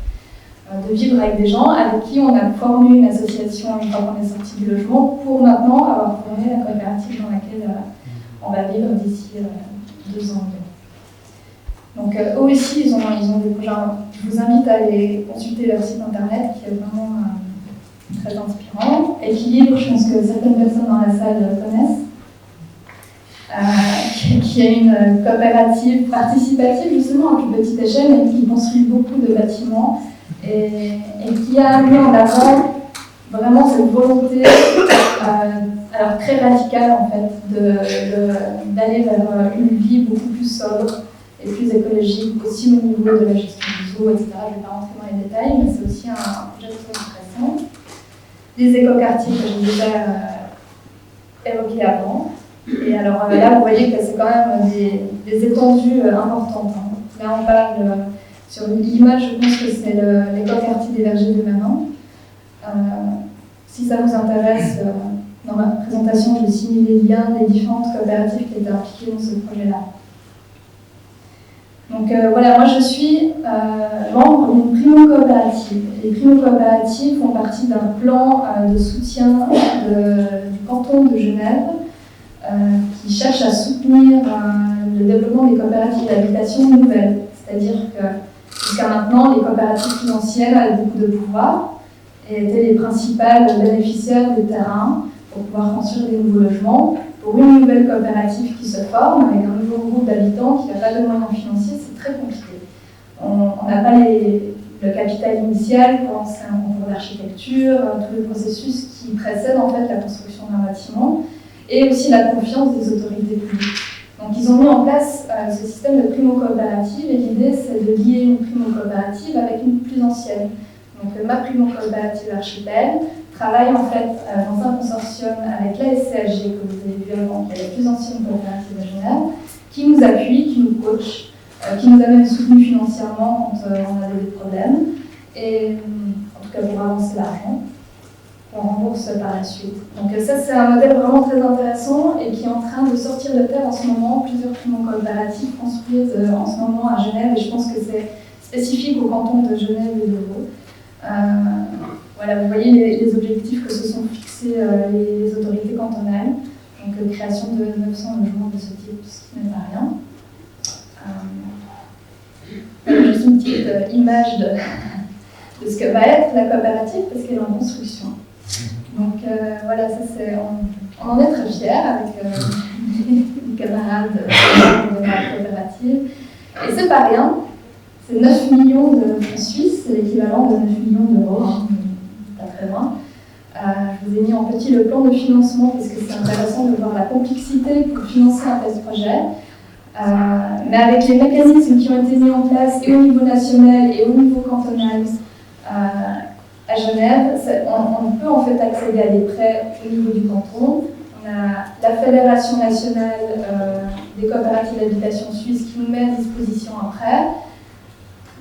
De vivre avec des gens avec qui on a formé une association une fois qu'on est sorti du logement, pour maintenant avoir formé la coopérative dans laquelle on va vivre d'ici 2 ans. Donc eux aussi, ils ont des projets. Je vous invite à aller consulter leur site internet qui est vraiment très inspirant. Équilibre, je pense que certaines personnes dans la salle connaissent. Qui est une coopérative participative justement à plus petite échelle, mais qui construit beaucoup de bâtiments et qui a mis en avant vraiment cette volonté alors très radicale en fait d'aller vers une vie beaucoup plus sobre et plus écologique, aussi au niveau de la gestion des eaux, etc. Je ne vais pas rentrer dans les détails, mais c'est aussi un projet très intéressant. Les écoquartiers que j'ai déjà évoqués avant. Et alors là, vous voyez que c'est quand même des étendues importantes. Là, on parle sur l'image, je pense que c'est l'écoquartier des Vergers de Manon. Si ça vous intéresse, dans ma présentation, je vais signer les liens des différentes coopératives qui étaient impliquées dans ce projet-là. Donc voilà, moi je suis membre d'une primo-coopérative. Les primo-coopératives font partie d'un plan de soutien du canton de Genève qui cherche à soutenir le développement des coopératives d'habitation nouvelles. C'est-à-dire que jusqu'à maintenant, les coopératives financières avaient beaucoup de pouvoir et étaient les principales bénéficiaires des terrains pour pouvoir construire des nouveaux logements. Pour une nouvelle coopérative qui se forme avec un nouveau groupe d'habitants qui n'a pas de moyens financiers, c'est très compliqué. On n'a pas le capital initial pour lancer un concours d'architecture, tout le processus qui précède en fait la construction d'un bâtiment, et aussi la confiance des autorités publiques. Donc ils ont mis en place ce système de primo-coopérative, et l'idée c'est de lier une primo-coopérative avec une plus ancienne. Donc ma primo-coopérative Archipel travaille en fait dans un consortium avec la SCHG, que vous avez vu avant, qui est la plus ancienne coopérative de Genève, qui nous appuie, qui nous coach, qui nous a même soutenu financièrement quand on avait des problèmes, et en tout cas pour avancer l'argent, qu'on rembourse par la suite. Donc ça c'est un modèle vraiment très intéressant et qui est en train de sortir de terre en ce moment. Plusieurs primo-coopératives construisent en ce moment à Genève, et je pense que c'est spécifique au canton de Genève et de Vaud. Voilà, vous voyez les objectifs que se sont fixés les autorités cantonales. Donc création de 900 logements de ce type, ce qui n'est pas rien. Juste une petite image de ce que va être la coopérative, parce qu'elle est en construction. Donc voilà, ça c'est, on en est très fiers avec les camarades de la coopérative. Et c'est pas rien, c'est 9 millions de francs suisses, c'est l'équivalent de 9 millions d'euros, pas très loin. Je vous ai mis en petit le plan de financement parce que c'est intéressant de voir la complexité pour financer un tel projet. Mais avec les mécanismes qui ont été mis en place et au niveau national et au niveau cantonal à Genève, on peut en fait accéder à des prêts au niveau du canton. On a la Fédération nationale des coopératives d'habitation suisse qui nous met à disposition un prêt.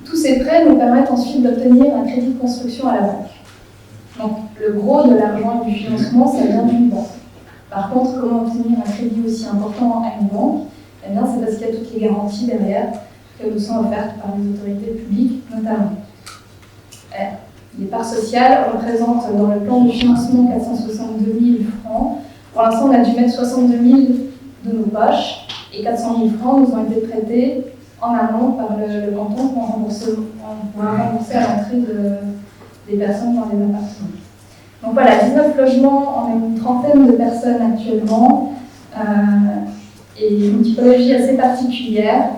Tous ces prêts nous permettent ensuite d'obtenir un crédit de construction à la banque. Donc le gros de l'argent et du financement, ça vient d'une banque. Par contre, comment obtenir un crédit aussi important à une banque? Eh bien, c'est parce qu'il y a toutes les garanties derrière que nous sont offertes par les autorités publiques, notamment. Les parts sociales représentent dans le plan de financement 462 000 francs. Pour l'instant, on a dû mettre 62 000 de nos poches et 400 000 francs nous ont été prêtés en amont par le canton pour rembourser à l'entrée des personnes dans les appartements. Donc voilà, 19 logements, on a une trentaine de personnes actuellement, et une typologie assez particulière.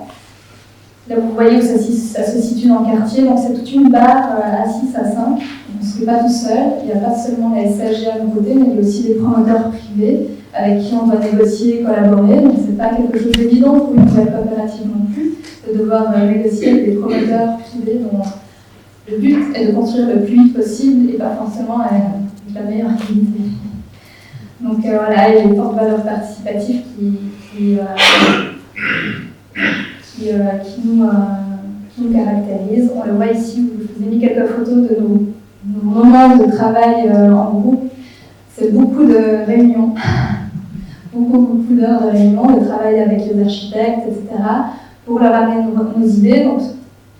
Là, vous voyez où ça se situe dans le quartier, donc c'est toute une barre à 6 à 5. On ne se fait pas tout seul, il n'y a pas seulement la SAG à nos côtés, mais il y a aussi des promoteurs privés avec qui on doit négocier et collaborer. Donc ce n'est pas quelque chose d'évident pour une nouvelle coopérative non plus, de devoir négocier avec des promoteurs privés dont le but est de construire le plus vite possible et pas forcément avec la meilleure qualité. Donc voilà, il y a une forte valeur participative qui nous caractérise. On le voit ici, je vous ai mis quelques photos de nos moments de travail en groupe. C'est beaucoup de réunions, beaucoup d'heures de réunions, de travail avec les architectes, etc., pour leur amener nos idées. Donc,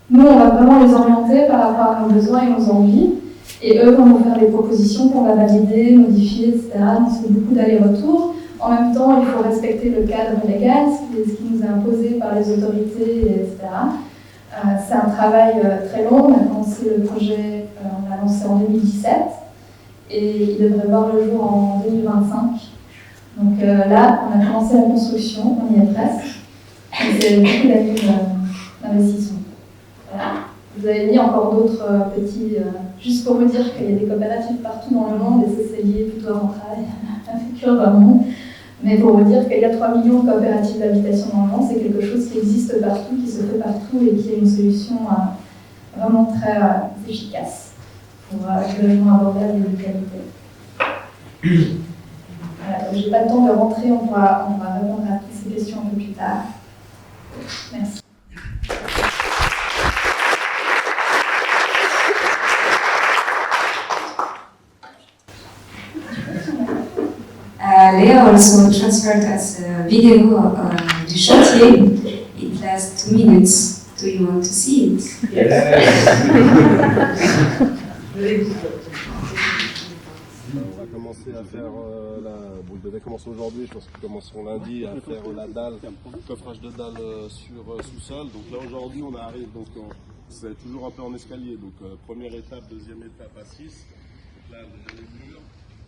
nous, on va vraiment les orienter par rapport à nos besoins et nos envies, et eux vont nous faire des propositions qu'on va valider, modifier, etc. Donc, c'est beaucoup d'allers-retours. En même temps, il faut respecter le cadre légal, ce qui nous est imposé par les autorités, etc. C'est un travail très long. On a commencé le projet, on l'a lancé en 2017 et il devrait voir le jour en 2025. Donc là, on a commencé la construction, on y est presque. Et c'est beaucoup d'années d'investissement. Voilà. Vous avez mis encore d'autres petits, juste pour vous dire qu'il y a des coopératives partout dans le monde et c'est lié plutôt à mon travail, à la future dans le monde. Mais pour vous dire qu'il y a 3 millions de coopératives d'habitation dans le monde, c'est quelque chose qui existe partout, qui se fait partout et qui est une solution vraiment très efficace pour le logement abordable et de qualité. Voilà, je n'ai pas le temps de rentrer, on va répondre à toutes ces questions un peu plus tard. Merci. Léa also transferred us a video du chantier. It lasts 2 minutes. Do you want to see it? Yes. On va commencer à faire bon, il devait commencer aujourd'hui, je pense qu'ils commenceront lundi à faire la dalle, coffrage de dalle sur sous-sol. Donc là aujourd'hui on arrive, donc c'est toujours un peu en escalier. Donc première étape, deuxième étape à 6. Donc là déjà les murs, on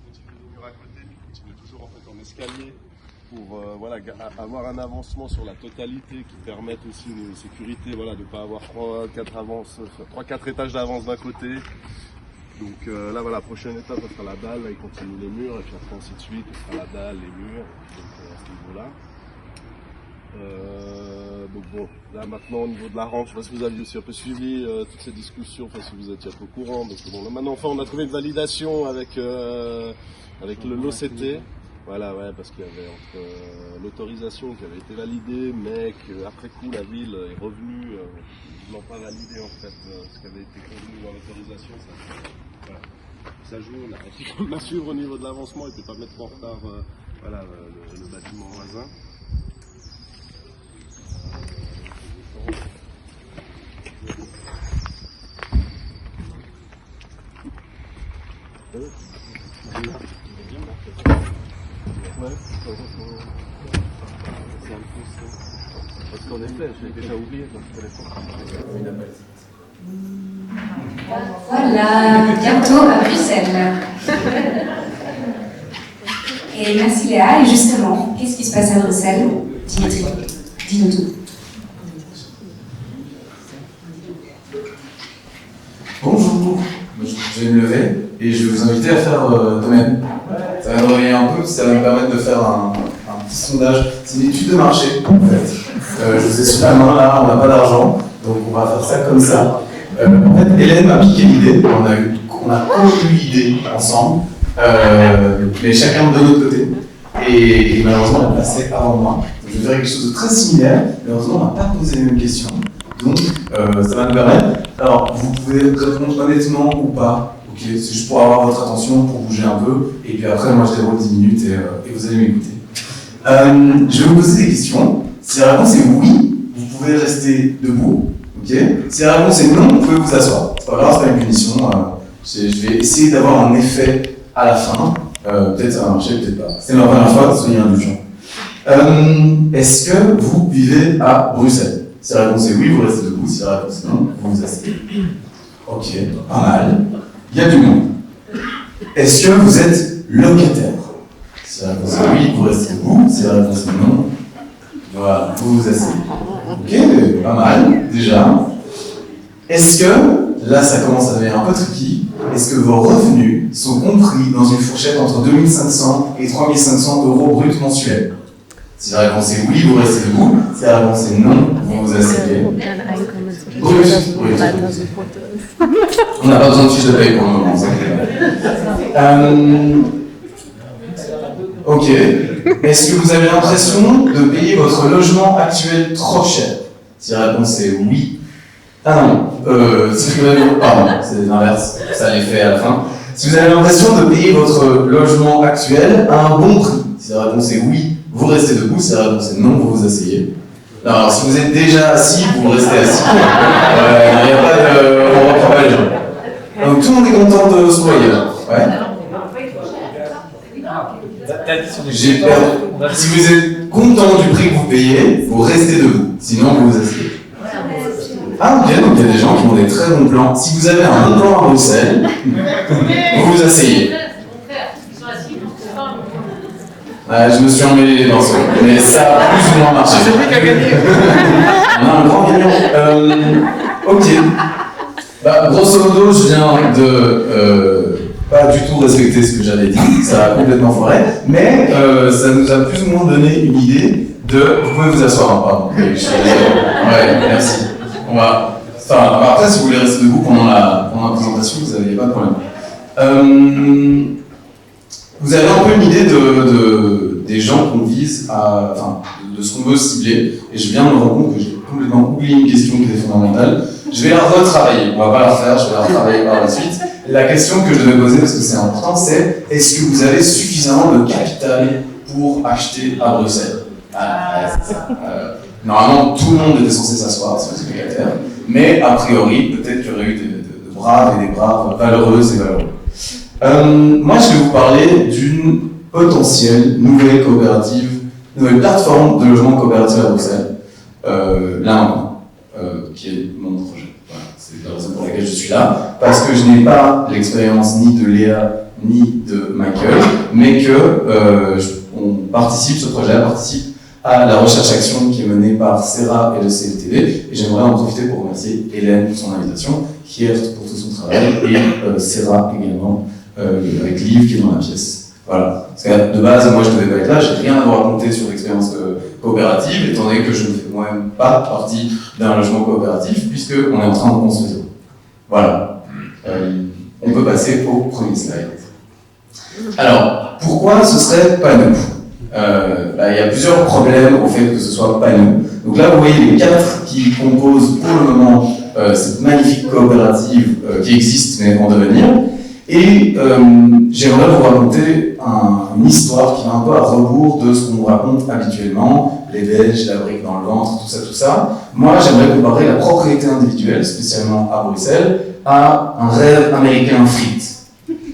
continue les murs à côté, mais on continue toujours en fait en escalier pour voilà, avoir un avancement sur la totalité qui permette aussi une sécurité, voilà, de ne pas avoir 3-4 étages d'avance d'un côté. Donc là voilà, prochaine étape, ça sera la dalle, là il continue les murs, et puis après ainsi de suite, ce sera la dalle, les murs, donc à ce niveau-là. Donc bon, là maintenant au niveau de la rampe, je ne sais pas si vous aviez aussi un peu suivi toutes ces discussions, enfin si vous étiez un peu au courant, donc bon, là maintenant enfin on a trouvé une validation avec l'OCT. Voilà, ouais, parce qu'il y avait entre l'autorisation qui avait été validée, mais qu'après coup la ville est revenue, ils n'ont pas validé en fait ce qui avait été convenu dans l'autorisation. Voilà. Ça joue, on a suivre au niveau de l'avancement et puis pas mettre en retard voilà, le bâtiment voisin. Ouais, parce qu'en effet, j'ai déjà oublié, donc je connais pas. Voilà, bientôt à Bruxelles. Et merci Léa. Et justement, qu'est-ce qui se passe à Bruxelles? Dimitri, dis-nous tout. Bonjour, je vais me lever et je vais vous inviter à faire de même. Ça va me réveiller un peu, ça va me permettre de faire un petit sondage. C'est une étude de marché, en fait. Je vous ai sous la main là, on n'a pas d'argent, donc on va faire ça comme ça. En fait, Hélène m'a piqué l'idée, on a co-eu l'idée ensemble, mais chacun de notre côté. Et malheureusement, elle passait avant moi. Donc, je vais faire quelque chose de très similaire, mais heureusement, on n'a pas posé les mêmes questions. Donc, ça va nous permettre. Alors, vous pouvez répondre honnêtement ou pas. Ok, c'est juste pour avoir votre attention, pour bouger un peu. Et puis après, moi, je déroule 10 minutes et vous allez m'écouter. Je vais vous poser des questions. Si la réponse est oui, vous pouvez rester debout. Okay. Si la réponse est non, vous pouvez vous asseoir. C'est pas grave, c'est pas une punition. Je vais essayer d'avoir un effet à la fin. Peut-être ça va marcher, peut-être pas. C'est ma première fois, soyez indulgents. Est-ce que vous vivez à Bruxelles? Si la réponse est oui, vous restez debout. Si la réponse est non, vous vous asseyez. Ok, pas mal. il y a du monde. Est-ce que vous êtes locataire? Si la réponse est oui, vous restez debout. Si la réponse est non, voilà, vous vous asseyez. Ok, pas mal, déjà. Est-ce que, là ça commence à devenir un peu tricky, est-ce que vos revenus sont compris dans une fourchette entre 2500 et 3500 euros bruts mensuels? Si la réponse est oui, vous restez debout. Si la réponse est non, vous vous asseyez. Brut. On n'a pas besoin de fiche de paye pour le moment, ça. Ok. Est-ce que vous avez l'impression de payer votre logement actuel trop cher? Si la réponse est oui. Ah non, si vous avez... Pardon, c'est l'inverse, ça l'est fait à la fin. Si vous avez l'impression de payer votre logement actuel à un bon prix, si la réponse est oui, vous restez debout. Si la réponse est non, vous vous asseyez. Alors, si vous êtes déjà assis, vous restez assis. Il n'y a pas de... On reprend pas les gens. Donc tout le monde est content de se loyer. Ouais. J'ai perdu. Si vous êtes content du prix que vous payez, vous restez debout. Sinon, vous vous asseyez. Ah ok, donc il y a des gens qui ont des très bons plans. Si vous avez un bon plan à Bruxelles, vous vous asseyez. Je me suis emmêlé les pinceaux, mais ça a plus ou moins marché. C'est lui qui a gagné. On a un grand gagnant. Ok. Grosso modo, je viens de pas du tout respecter ce que j'avais dit, ça a complètement foiré, mais ça nous a plus ou moins donné une idée de... Vous pouvez vous asseoir, hein, pardon. Ouais, merci. On va... Enfin, après, si vous voulez rester debout pendant la présentation, vous n'avez pas de problème. Vous avez un peu une idée des gens qu'on vise à... Enfin, de ce qu'on veut cibler, et je viens de me rendre compte que j'ai complètement oublié une question qui était fondamentale. Je vais la retravailler, on va pas la refaire, je vais la retravailler par la suite. La question que je devais poser, parce que c'est important, c'est est-ce que vous avez suffisamment de capital pour acheter à Bruxelles? Normalement, tout le monde était censé s'asseoir si vous êtes locataire, mais a priori, peut-être qu'il y aurait eu de braves et des braves valeureuses et valeureux. Moi, je vais vous parler d'une potentielle nouvelle coopérative, nouvelle plateforme de logement coopératif à Bruxelles, là maintenant, qui est mon projet. Voilà, c'est la raison pour laquelle je suis là, parce que je n'ai pas l'expérience ni de Léa ni de Michael, mais que ce projet participe à la recherche-action qui est menée par Serra et le CLTV, et j'aimerais en profiter pour remercier Hélène pour son invitation, Kiert pour tout son travail, et Serra également, avec Liv qui est dans la pièce. Voilà. Parce que de base, moi je ne devais pas être là, j'ai rien à vous raconter sur l'expérience coopérative, étant donné que je ne fais moi-même pas partie d'un logement coopératif, puisqu'on est en train de construire. Voilà. On peut passer au premier slide. Alors, pourquoi ce serait pas nous? Il y a plusieurs problèmes au fait que ce soit pas nous. Donc là, vous voyez les 4 qui composent pour le moment cette magnifique coopérative qui existe mais en devenir. Et j'aimerais vous raconter une histoire qui va un peu à rebours de ce qu'on vous raconte habituellement, les Belges, la brique dans le ventre, tout ça. Moi, j'aimerais comparer la propriété individuelle, spécialement à Bruxelles, à un rêve américain frites.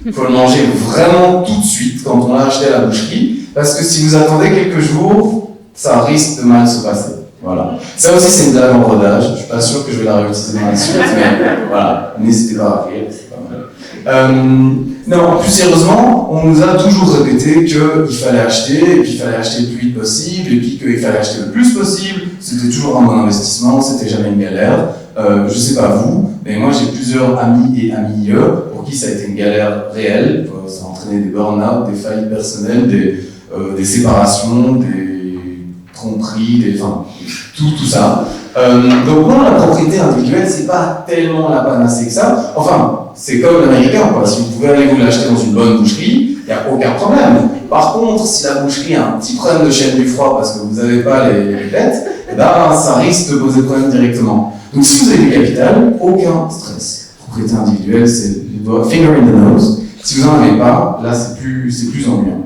Il faut le manger vraiment tout de suite quand on l'a acheté à la boucherie, parce que si vous attendez quelques jours, ça risque de mal se passer. Voilà. Ça aussi, c'est une blague en rodage. Je suis pas sûr que je vais la réutiliser dans la suite, mais voilà, n'hésitez pas à rire, c'est pas mal. Non, plus sérieusement, on nous a toujours répété qu'il fallait acheter, et qu'il fallait acheter le plus vite possible, et puis qu'il fallait acheter le plus possible. C'était toujours un bon investissement, c'était jamais une galère. Je sais pas vous, mais moi j'ai plusieurs amis et amies pour qui ça a été une galère réelle. Ça a entraîné des burn-out, des faillites personnelles, des séparations, des tromperies, enfin, tout ça. Donc non, la propriété individuelle, c'est pas tellement la panacée que ça. Enfin, c'est comme l'américain, quoi. Si vous pouvez aller vous l'acheter dans une bonne boucherie, il n'y a aucun problème. Par contre, si la boucherie a un petit problème de chaîne du froid parce que vous n'avez pas les bêtes, ça risque de poser problème directement. Donc si vous avez du capital, aucun stress. Propriété individuelle, c'est finger in the nose. Si vous n'en avez pas, là c'est plus ennuyant.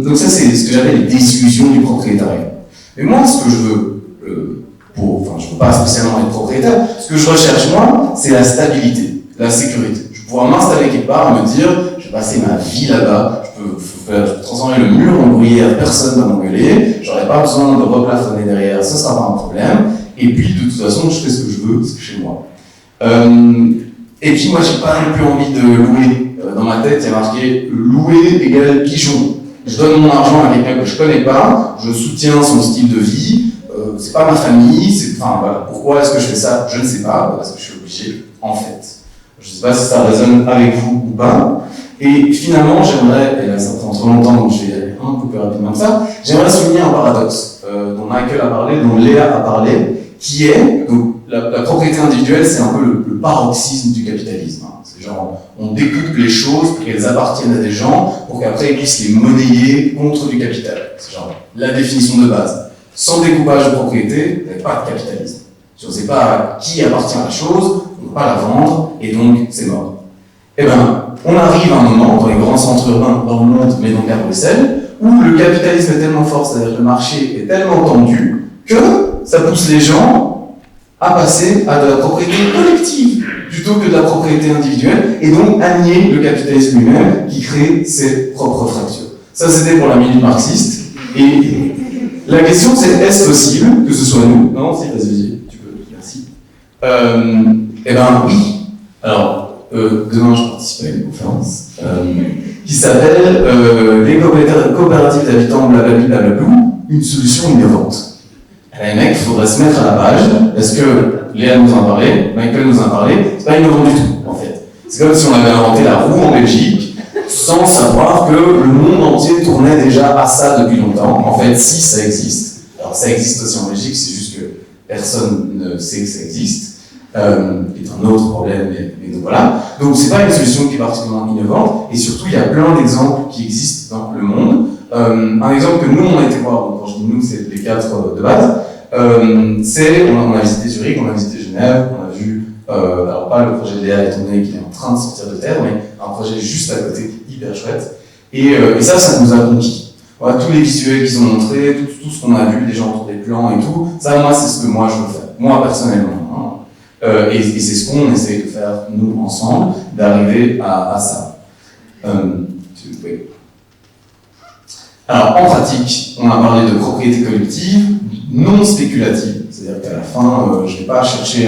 Donc ça c'est ce que j'appelle les désillusions du propriétariat. Mais moi ce que je veux, je ne veux pas spécialement être propriétaire, ce que je recherche moi, c'est la stabilité, la sécurité. Je vais pouvoir m'installer quelque part et me dire, je vais passer ma vie là-bas, je peux transformer le mur en bruyère, personne ne va m'engueuler, j'aurai pas besoin de replafonner derrière, ce sera pas un problème. Et puis, de toute façon, je fais ce que je veux, c'est chez moi. Et puis moi, j'ai pas non plus envie de louer. Dans ma tête, il y a marqué louer égale pigeon. Je donne mon argent à quelqu'un que je connais pas, je soutiens son style de vie, c'est pas ma famille, enfin voilà. Pourquoi est-ce que je fais ça? Je ne sais pas, parce que je suis obligé, en fait. Je sais pas si ça résonne avec vous ou pas. Et finalement, j'aimerais, et là ça prend trop longtemps donc je vais y aller un peu plus rapidement que ça, j'aimerais souligner un paradoxe dont Michael a parlé, dont Léa a parlé, qui est, donc la propriété individuelle, c'est un peu le paroxysme du capitalisme. Hein. C'est genre, on découpe les choses pour qu'elles appartiennent à des gens, pour qu'après ils puissent les monnayer contre du capital. C'est genre la définition de base. Sans découpage de propriété, il n'y a pas de capitalisme. Si on ne sait pas à qui appartient la chose, on ne peut pas la vendre, et donc c'est mort. Eh bien, on arrive à un moment, dans les grands centres urbains dans le monde, mais donc à Bruxelles, où le capitalisme est tellement fort, c'est-à-dire que le marché est tellement tendu, que ça pousse les gens à passer à de la propriété collective, plutôt que de la propriété individuelle, et donc à nier le capitalisme lui-même, qui crée ses propres fractures. Ça, c'était pour la minute marxiste, et la question c'est, est-ce possible que ce soit nous? Non, si, vas-y, tu peux, merci. Eh ben oui. Alors, demain, je participe à une conférence qui s'appelle les coopératives d'habitants blablablou, une solution innovante. Et les mecs, il faudrait se mettre à la page, parce que Léa nous en parlait, Michael nous en parlait, c'est pas innovant du tout, en fait. C'est comme si on avait inventé la roue en Belgique, sans savoir que le monde entier tournait déjà à ça depuis longtemps. En fait, si ça existe. Alors, ça existe aussi en Belgique, c'est juste que personne ne sait que ça existe. Qui est un autre problème, mais donc voilà. Donc c'est pas une solution qui est particulièrement innovante, et surtout il y a plein d'exemples qui existent dans le monde. Un exemple que nous on a été voir, donc quand je dis nous c'est les 4 de base, c'est, on a visité Zurich, on a visité Genève, on a vu, alors pas le projet de Léa étant donné qu'il est en train de sortir de terre, mais un projet juste à côté, hyper chouette, et ça nous a conquis. Voilà, tous les visuels qu'ils ont montrés, tout ce qu'on a vu, les gens autour des plans et tout, ça moi c'est ce que moi je veux faire, moi personnellement. Hein. Et c'est ce qu'on essaie de faire, nous, ensemble, d'arriver à ça. Oui. Alors, en pratique, on a parlé de propriété collective, non spéculative. C'est-à-dire qu'à la fin, je ne vais pas chercher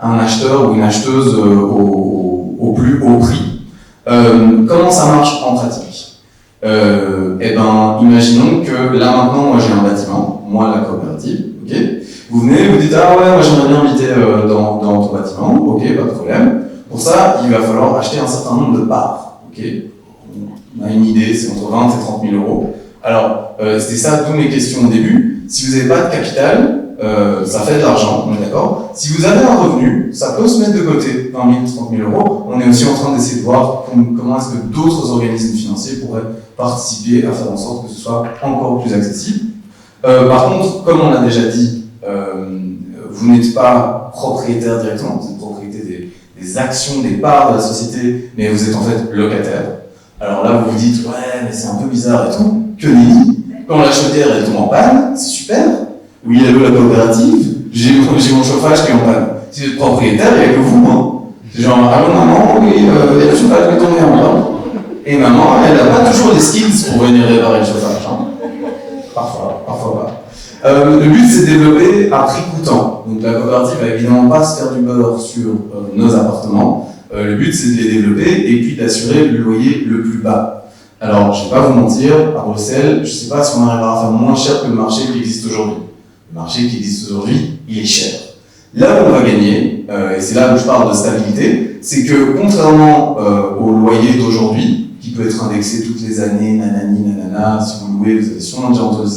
un acheteur ou une acheteuse au plus haut prix. Comment ça marche en pratique? Eh ben, imaginons que là, maintenant, moi, j'ai un bâtiment, moi, la coopérative, ok? Vous venez, vous dites, ah ouais, moi j'aimerais bien habiter dans ton bâtiment, ok, pas de problème. Pour ça, il va falloir acheter un certain nombre de parts, ok. On a une idée, c'est entre 20 et 30 000 euros. Alors, c'était ça toutes mes questions au début. Si vous n'avez pas de capital, ça fait de l'argent, on est d'accord. Si vous avez un revenu, ça peut se mettre de côté, 20 000, 30 000 euros. On est aussi en train d'essayer de voir comment est-ce que d'autres organismes financiers pourraient participer à faire en sorte que ce soit encore plus accessible. Par contre, comme on l'a déjà dit, vous n'êtes pas propriétaire directement, vous êtes propriétaire des actions, des parts de la société, mais vous êtes en fait locataire. Alors là, vous vous dites, ouais, mais c'est un peu bizarre et tout. Que nenni. Quand la chaudière elle tombe en panne, c'est super. Oui, allô, la coopérative, j'ai mon chauffage qui est en panne. Si vous êtes propriétaire, il n'y a que vous, hein. C'est genre, allô maman, oui, il y a le chauffage qui est tombé en panne. Et maman, elle n'a pas toujours les skills pour venir réparer le chauffage. Hein. Parfois pas. Le but, c'est de développer à prix coûtant. Donc la coopérative va évidemment pas se faire du beurre sur nos appartements. Le but, c'est de les développer et puis d'assurer le loyer le plus bas. Alors, je ne vais pas vous mentir, à Bruxelles, je ne sais pas si on arrivera à faire moins cher que le marché qui existe aujourd'hui. Le marché qui existe aujourd'hui, il est cher. Là où on va gagner, et c'est là où je parle de stabilité, c'est que contrairement au loyer d'aujourd'hui, qui peut être indexé toutes les années, nanani, nanana, si vous louez, vous avez sûrement déjà entendu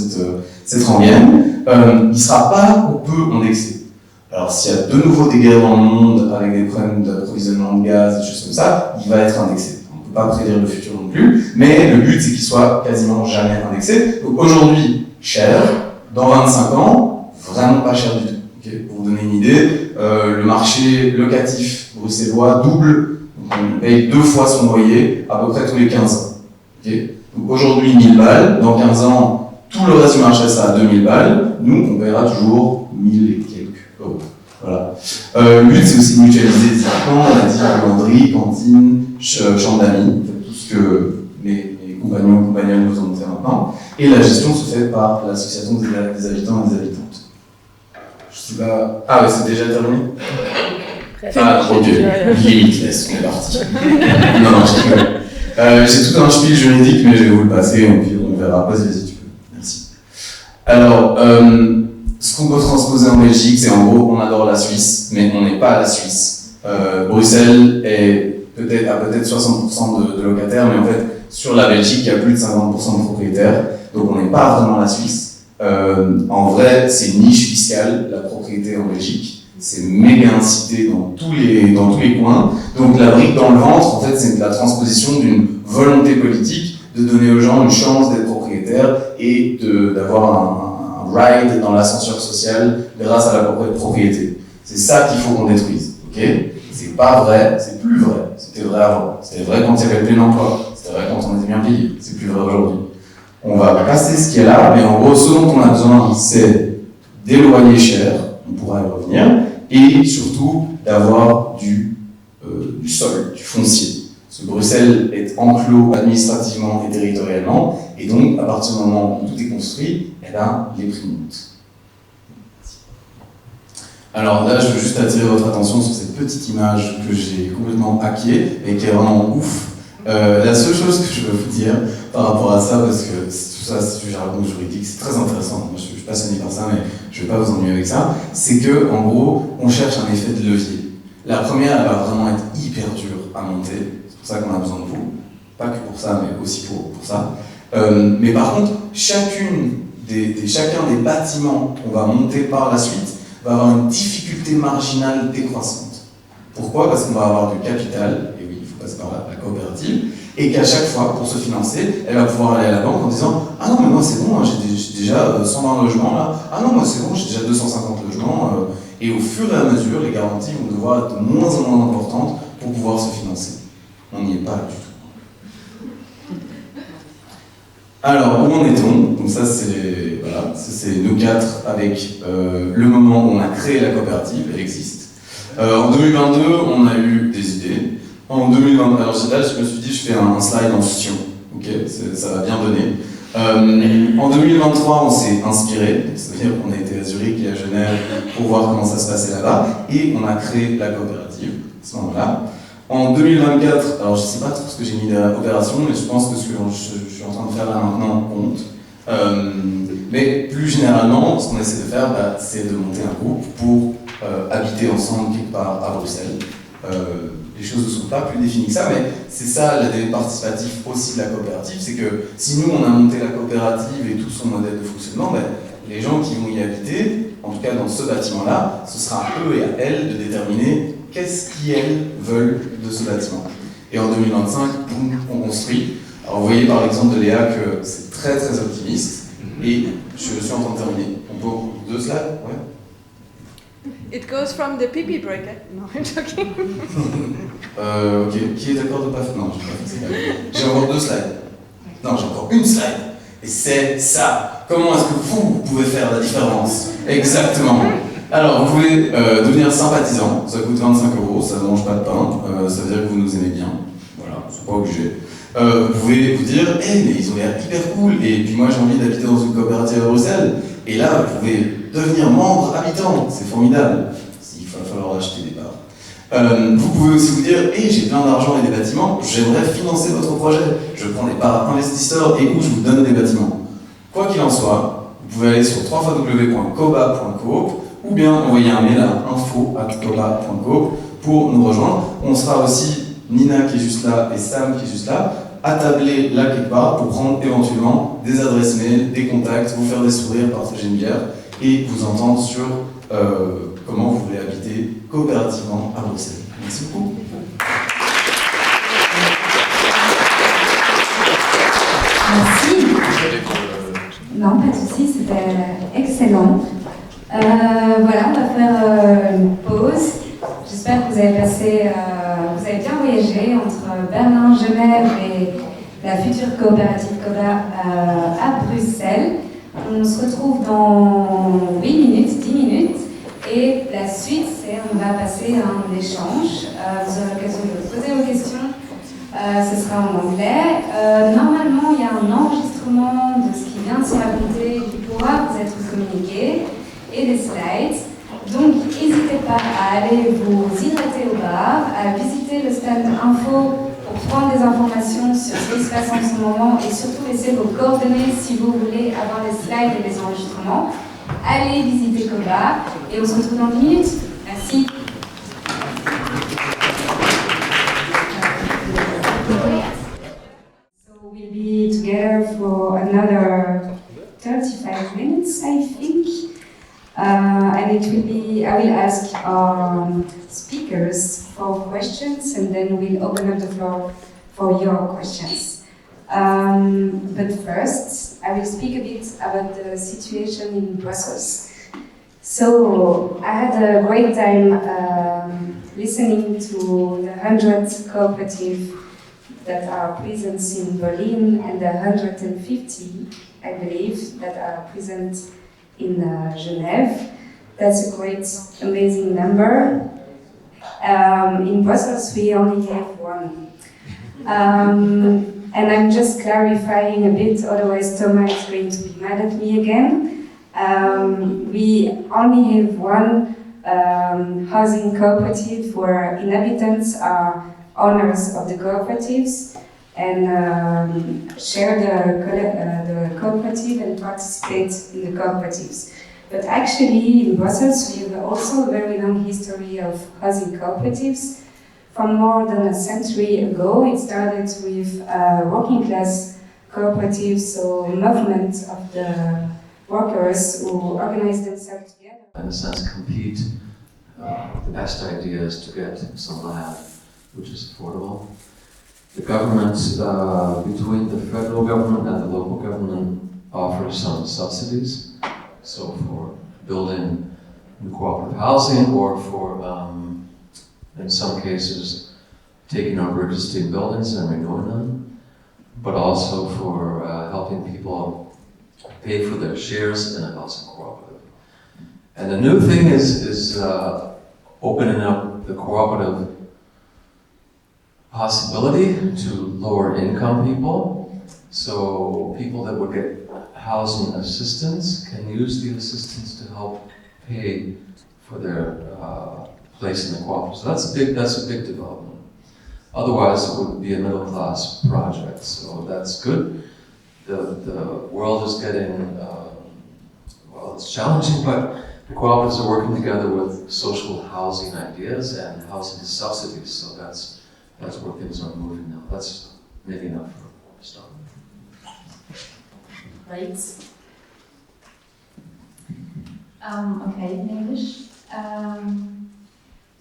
cette rengaine, il ne sera pas ou peu indexé. Alors s'il y a de nouveau des guerres dans le monde avec des problèmes d'approvisionnement de gaz, des choses comme ça, il va être indexé. On ne peut pas prédire le futur non plus, mais le but c'est qu'il soit quasiment jamais indexé. Donc aujourd'hui, cher, dans 25 ans, vraiment pas cher du tout. Okay, pour vous donner une idée, le marché locatif bruxellois double, donc on paye 2 fois son loyer à peu près tous les 15 ans. Okay, donc aujourd'hui 1000 balles, dans 15 ans, tout le reste du marché sera à 2000 balles, nous on paiera toujours 1000 et quelques euros. Voilà. Le but c'est aussi de mutualiser des équipements, on a dit lavanderie, cantine, chambre d'amis, tout ce que mes compagnons et compagnones nous ont montré maintenant. Et la gestion se fait par l'association des habitants et des habitantes. Je sais pas. Ah ouais, c'est déjà terminé. Ah, ok, limitless, on est parti. Non, je rigole. J'ai tout un spiel juridique, mais je vais vous le passer, et puis on verra. Vas-y, tu peux. Merci. Alors, ce qu'on peut transposer en Belgique, c'est en gros, on adore la Suisse, mais on n'est pas la Suisse. Bruxelles a peut-être 60% de locataires, mais en fait, sur la Belgique, il y a plus de 50% de propriétaires, donc on n'est pas vraiment la Suisse. En vrai, c'est une niche fiscale, la propriété en Belgique. C'est méga incité dans tous les coins. Donc la brique dans le ventre, en fait, c'est la transposition d'une volonté politique de donner aux gens une chance d'être propriétaires et d'avoir un ride dans l'ascenseur social grâce à la propriété. C'est ça qu'il faut qu'on détruise. Ok ? C'est pas vrai, c'est plus vrai. C'était vrai avant. C'était vrai quand il y avait plein d'emplois. C'était vrai quand on était bien payé. C'est plus vrai aujourd'hui. On va casser ce qui est là, mais en gros, ce dont on a besoin, c'est des loyers chers, on pourra y revenir, et surtout d'avoir du sol, du foncier. Parce que Bruxelles est enclos administrativement et territorialement, et donc à partir du moment où tout est construit, eh ben, les prix montent. Alors là, je veux juste attirer votre attention sur cette petite image que j'ai complètement hackée et qui est vraiment ouf. La seule chose que je veux vous dire par rapport à ça, parce que tout ça, c'est du jargon juridique, c'est très intéressant. Moi, je suis passionné par ça, mais je ne vais pas vous ennuyer avec ça. C'est que, en gros, on cherche un effet de levier. La première, elle va vraiment être hyper dure à monter. C'est pour ça qu'on a besoin de vous. Pas que pour ça, mais aussi pour ça. Mais par contre, chacun des bâtiments qu'on va monter par la suite va avoir une difficulté marginale décroissante. Pourquoi ? Parce qu'on va avoir du capital, et oui, il faut passer par la coopérative, et qu'à chaque fois, pour se financer, elle va pouvoir aller à la banque en disant « Ah non, mais moi c'est bon, hein, j'ai déjà 120 logements là. Ah non, moi c'est bon, j'ai déjà 250 logements. » Et au fur et à mesure, les garanties vont devoir être de moins en moins importantes pour pouvoir se financer. On n'y est pas du tout. Alors, où en est-on ? Donc ça, c'est nous quatre avec le moment où on a créé la coopérative, elle existe. En 2022, on a eu des idées. En 2020, alors là, je me suis dit, je fais un slide en fiction. Ok, ça va bien donner. En 2023, on s'est inspiré, c'est-à-dire qu'on a été à Zurich et à Genève pour voir comment ça se passait là-bas, et on a créé la coopérative à ce moment-là. En 2024, alors je ne sais pas trop ce que j'ai mis derrière la coopération, mais je pense que ce que je suis en train de faire là maintenant compte. Mais plus généralement, ce qu'on essaie de faire, c'est de monter un groupe pour habiter ensemble quelque part à Bruxelles. Les choses ne sont pas plus définies que ça, mais c'est ça l'ADN participatif aussi de la coopérative, c'est que si nous on a monté la coopérative et tout son modèle de fonctionnement, les gens qui vont y habiter, en tout cas dans ce bâtiment-là, ce sera à eux et à elles de déterminer qu'est-ce qu'elles veulent de ce bâtiment. Et en 2025, boum, on construit. Alors vous voyez par l'exemple de Léa que c'est très très optimiste, et je suis en train de terminer. On peut 2 slides ? Ouais. It goes from the pee-pee break, eh? No, I'm joking. Ok, qui est d'accord de pas faire ? Non, j'ai encore 2 slides. Non, j'ai encore une slide. Et c'est ça. Comment est-ce que vous pouvez faire la différence ? Exactement. Alors, vous pouvez devenir sympathisant. Ça coûte 25 €, ça ne mange pas de pain. Ça veut dire que vous nous aimez bien. Voilà, c'est pas obligé. Vous pouvez vous dire, mais ils ont l'air hyper cool, et puis moi j'ai envie d'habiter dans une coopérative à Bruxelles. Et là, vous pouvez devenir membre habitant, c'est formidable. Il va falloir acheter des parts. Vous pouvez aussi vous dire, j'ai plein d'argent et des bâtiments, j'aimerais financer votre projet. Je prends des parts investisseurs et où je vous donne des bâtiments. Quoi qu'il en soit, vous pouvez aller sur www.coba.coop ou bien envoyer un mail à info@coba.coop pour nous rejoindre. On sera aussi, Nina qui est juste là et Sam qui est juste là, attablés là quelque part pour prendre éventuellement des adresses mail, des contacts, vous faire des sourires, partager une bière et vous entendre sur comment vous voulez habiter coopérativement à Bruxelles. Merci beaucoup. Merci. Non, pas de souci, c'était excellent. Voilà, on va faire une pause. J'espère que vous avez vous avez bien voyagé entre Berlin, Genève et la future coopérative Coba à Bruxelles. On se retrouve dans 8 minutes, 10 minutes. Et la suite, c'est on va passer à un échange. Vous aurez l'occasion de poser vos questions. Ce sera en anglais. Normalement, il y a un enregistrement de ce qui vient de se raconter qui pourra vous être communiqué et des slides. Donc, n'hésitez pas à aller vous hydrater Cobar, à visiter le stand info pour prendre des informations sur ce qui se passe en ce moment et surtout laisser vos coordonnées si vous voulez avoir les slides et les enregistrements. Allez visiter Cobar et on se retrouve dans 10 minutes. Merci. So we'll be together for another 35 minutes, I think. And it will be, I will ask speakers for questions and then we'll open up the floor for your questions. But first, I will speak a bit about the situation in Brussels. So, I had a great time listening to the 100 cooperatives that are present in Berlin and the 150, I believe, that are present in Genève. That's a great, amazing number. In Brussels, we only have one. And I'm just clarifying a bit, otherwise Thomas is going to be mad at me again. We only have one housing cooperative where inhabitants are owners of the cooperatives and share the cooperative and participate in the cooperatives. But actually in Brussels we have also a very long history of housing cooperatives. From more than a century ago, it started with working class cooperatives, so movement of the workers who organized themselves together. In a sense, compete the best ideas to get some land, which is affordable. The government, between the federal government and the local government, offers some subsidies. So for building new cooperative housing or for, in some cases, taking over existing buildings and renewing them, but also for helping people pay for their shares in a housing cooperative. And the new thing is opening up the cooperative possibility to lower income people. So people that would get housing assistance can use the assistance to help pay for their place in the cooperative. So that's a big development. Otherwise it would be a middle class project. So that's good. The world is getting, well, it's challenging, but the cooperatives are working together with social housing ideas and housing subsidies. So that's where things are moving now. That's maybe enough for start. Right. Okay, in English.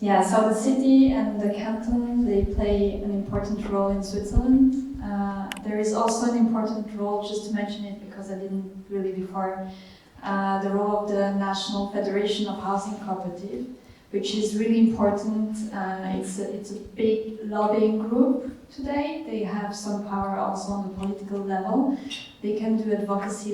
Yeah, so the city and the canton, they play an important role in Switzerland. There is also an important role, just to mention it because I didn't really before, the role of the National Federation of Housing Cooperative, which is really important. It's a big lobbying group today. They have some power also on the political level. They can do advocacy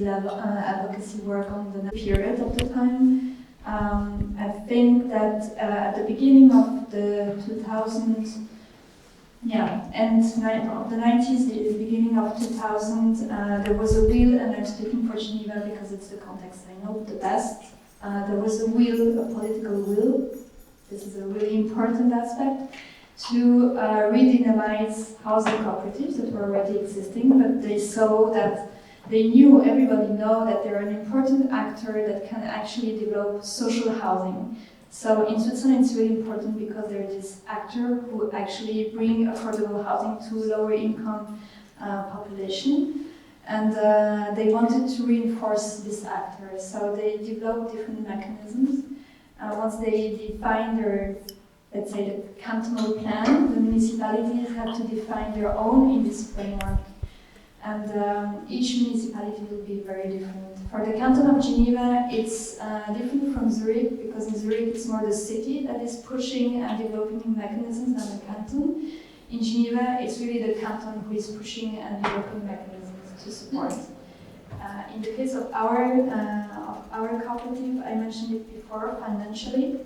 work on the period of the time. I think that at the beginning of the 2000s, end of the 90s, the beginning of 2000, there was a will, and I'm speaking for Geneva because it's the context I know the best. There was a will, a political will. This is a really important aspect to redynamize housing cooperatives that were already existing, but they saw that everybody know that they're an important actor that can actually develop social housing. So in Switzerland it's really important because they're this actor who actually bring affordable housing to lower income population. And they wanted to reinforce this actor. So they developed different mechanisms. Once they define their, let's say, the cantonal plan, the municipalities have to define their own in this framework. And each municipality will be very different. For the canton of Geneva, it's different from Zurich, because in Zurich it's more the city that is pushing and developing mechanisms than the canton. In Geneva, it's really the canton who is pushing and developing mechanisms to support. In the case of our cooperative, I mentioned it before, financially,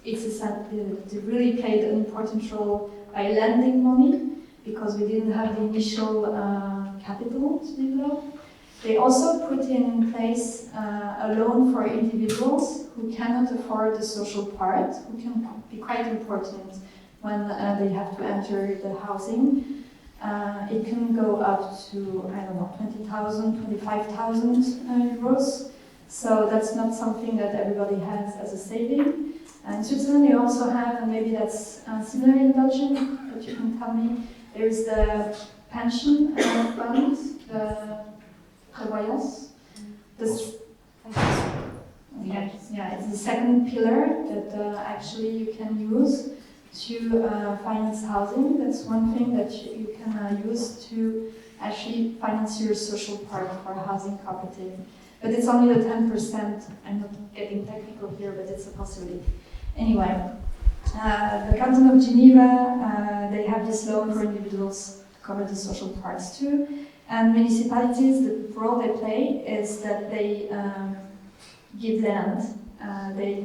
it really played an important role by lending money, because we didn't have the initial capital to develop. They also put in place a loan for individuals who cannot afford the social part, who can be quite important. when they have to enter the housing. It can go up to, I don't know, 20,000, 25,000 euros. So that's not something that everybody has as a saving. In Switzerland, you also have, and maybe that's similar in Belgium, but you can tell me, there is the pension fund, the prévoyance. Yeah, it's the second pillar that actually you can use to finance housing. That's one thing that you can use to actually finance your social part for a housing cooperative. But it's only the 10%. I'm not getting technical here, but it's a possibility. Anyway, the Canton of Geneva, they have this loan for individuals to cover the social parts too. And municipalities, the role they play is that they give land, they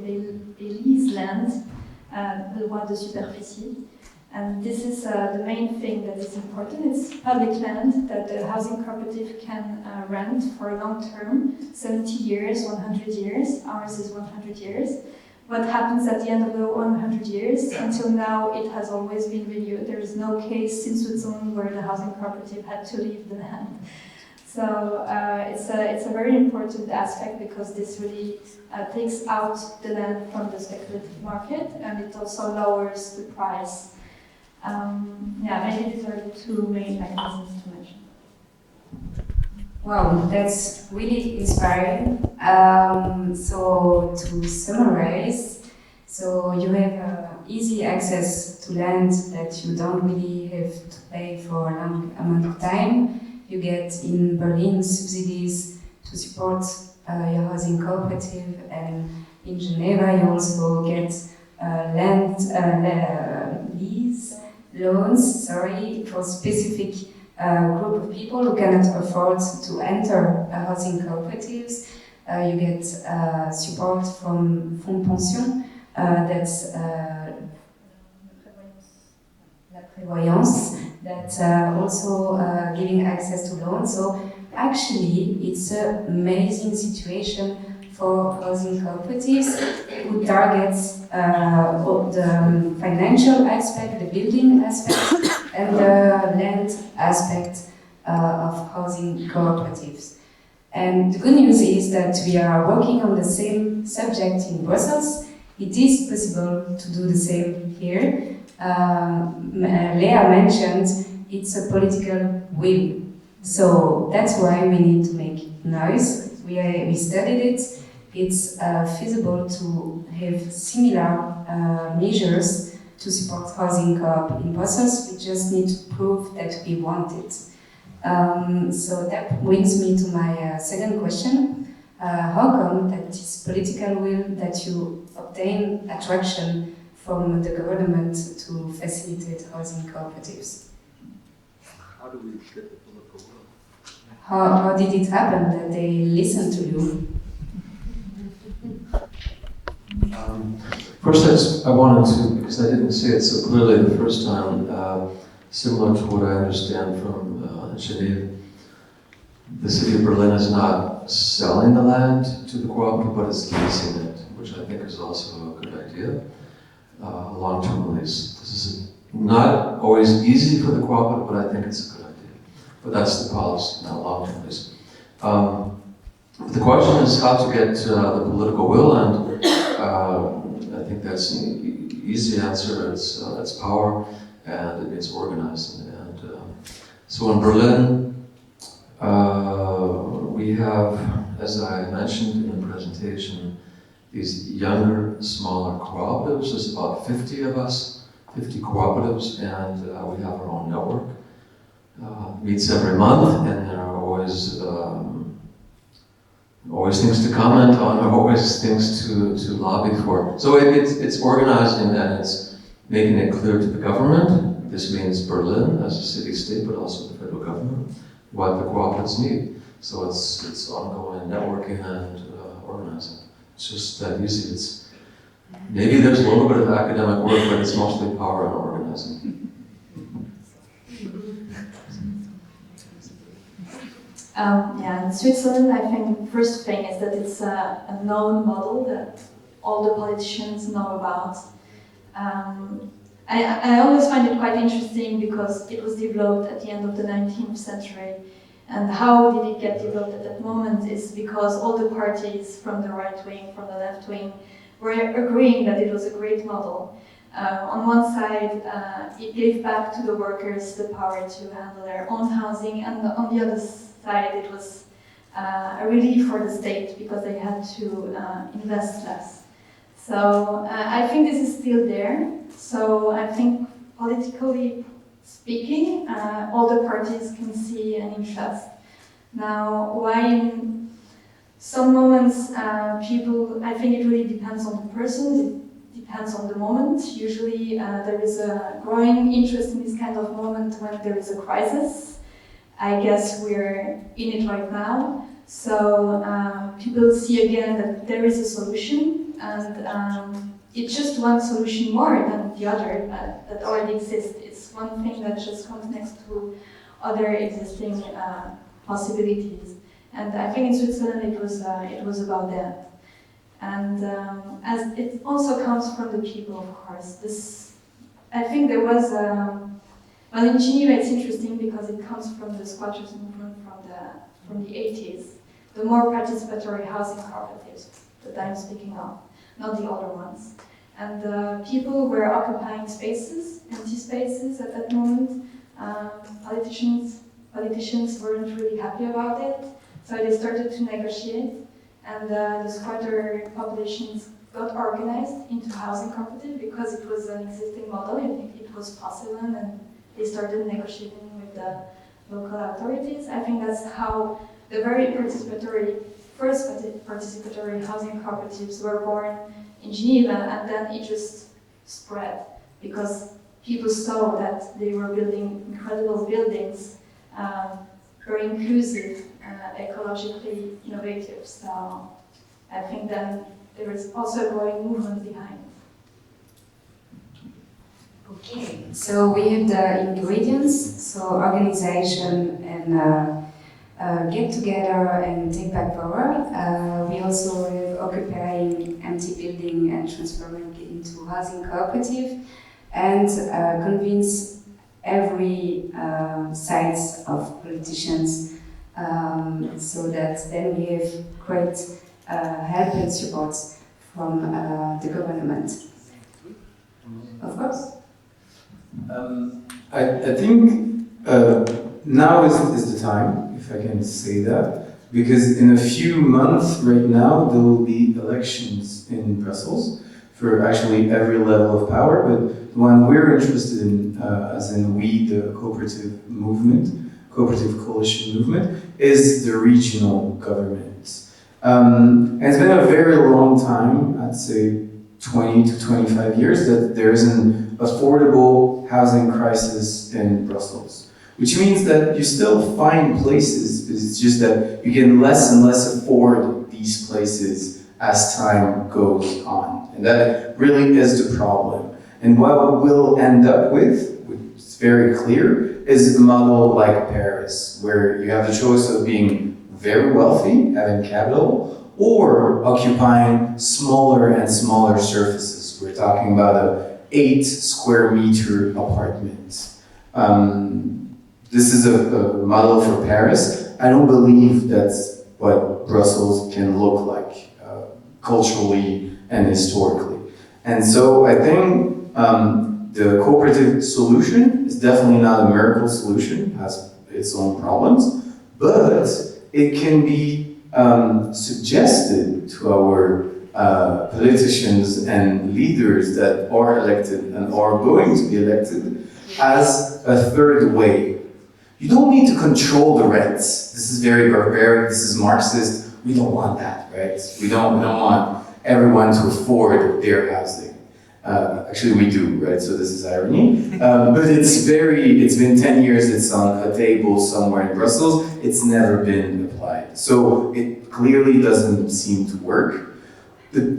lease land, the loi de superficie. And this is the main thing that is important. It's public land that the housing cooperative can rent for a long term, 70 years, 100 years. Ours is 100 years. What happens at the end of the 100 years? Until now, it has always been renewed. There is no case in Switzerland where the housing cooperative had to leave the land. So it's a very important aspect because this really takes out the land from the speculative market, and it also lowers the price. Maybe these are the two main mechanisms to mention. Wow, that's really inspiring. So to summarize, so you have easy access to land that you don't really have to pay for a long amount of time. You get in Berlin subsidies to support your housing cooperative, and in Geneva you also get land lease loans, for specific group of people who cannot afford to enter housing cooperatives. You get support from Fonds Pension, that's La Prévoyance, that also giving access to loans. So actually, it's an amazing situation for housing cooperatives who targets the financial aspect, the building aspect, and the land aspect of housing cooperatives. And the good news is that we are working on the same subject in Brussels. It is possible to do the same here. Leah mentioned it's a political will. So that's why we need to make noise. We studied it. It's feasible to have similar measures to support housing co-op in Brussels. We just need to prove that we want it. So that brings me to my second question. How come that this political will that you obtain attraction from the government to facilitate housing cooperatives? How do we get the political will? How did it happen that they listened to you? First, I wanted to, because I didn't say it so clearly the first time, similar to what I understand from Geneva, the city of Berlin is not selling the land to the cooperative, but it's leasing it, which I think is also a good idea. Long-term lease. This is not always easy for the cooperative, but I think it's a good idea. But that's the policy, not long-term lease. The question is how to get the political will, and I think that's an easy answer. It's power, and it means organizing. And so in Berlin, we have, as I mentioned in the presentation, these younger, smaller cooperatives. There's about 50 of us, 50 cooperatives, and we have our own network. Meets every month, and there are always things to comment on, always things to lobby for. So it's organizing, and it's making it clear to the government. This means Berlin as a city-state, but also the federal government, what the cooperatives need. So it's ongoing networking and organizing. It's just that easy. Maybe there's a little bit of academic work, but it's mostly power and organizing. In Switzerland, I think the first thing is that it's a known model that all the politicians know about. I always find it quite interesting because it was developed at the end of the 19th century. And how did it get developed at that moment is because all the parties from the right wing, from the left wing, were agreeing that it was a great model. On one side, it gave back to the workers the power to handle their own housing, and on the other side, it was a relief for the state because they had to invest less. So I think this is still there. So I think politically speaking, all the parties can see an interest. Now, why in some moments people, I think it really depends on the person, it depends on the moment. Usually there is a growing interest in this kind of moment when there is a crisis. I guess we're in it right now. So people see again that there is a solution, and it's just one solution more than the other that already exists. It's one thing that just comes next to other existing possibilities. And I think in Switzerland it was about that. And as it also comes from the people, of course. I think there was well, in Geneva it's interesting because it comes from the squatters movement from the 80s. The more participatory housing cooperatives that I'm speaking of, not the other ones. And people were occupying spaces, empty spaces at that moment. Politicians weren't really happy about it, so they started to negotiate, and the squatter populations got organized into housing cooperative because it was an existing model. I think it was possible, and they started negotiating with the local authorities. I think that's how the very first participatory housing cooperatives were born in Geneva, and then it just spread because people saw that they were building incredible buildings, very inclusive, ecologically innovative. So I think then there is also a growing movement behind. Okay, so we have the ingredients, so organization and get together and take back power. We also have occupying empty building and transforming it into housing cooperative, and convince every sides of politicians, so that then we have great help and support from the government. Of course. I think now is the time, if I can say that, because in a few months right now there will be elections in Brussels for actually every level of power, but the one we're interested in, as in we, the cooperative movement, cooperative coalition movement, is the regional government. And it's been a very long time, I'd say 20 to 25 years, that there is an affordable housing crisis in Brussels. Which means that you still find places, it's just that you can less and less afford these places as time goes on. And that really is the problem. And what we'll end up with, which is very clear, is a model like Paris, where you have the choice of being very wealthy, having capital, or occupying smaller and smaller surfaces. We're talking about a 8 square meter apartment. This is a model for Paris. I don't believe that's what Brussels can look like culturally and historically. And so I think the cooperative solution is definitely not a miracle solution, it has its own problems, but it can be suggested to our politicians and leaders that are elected and are going to be elected as a third way. You don't need to control the rents. This is very barbaric, this is Marxist. We don't want that, right? We don't want everyone to afford their housing. Actually we do, right? So this is irony. But it's been 10 years, it's on a table somewhere in Brussels. It's never been applied. So it clearly doesn't seem to work.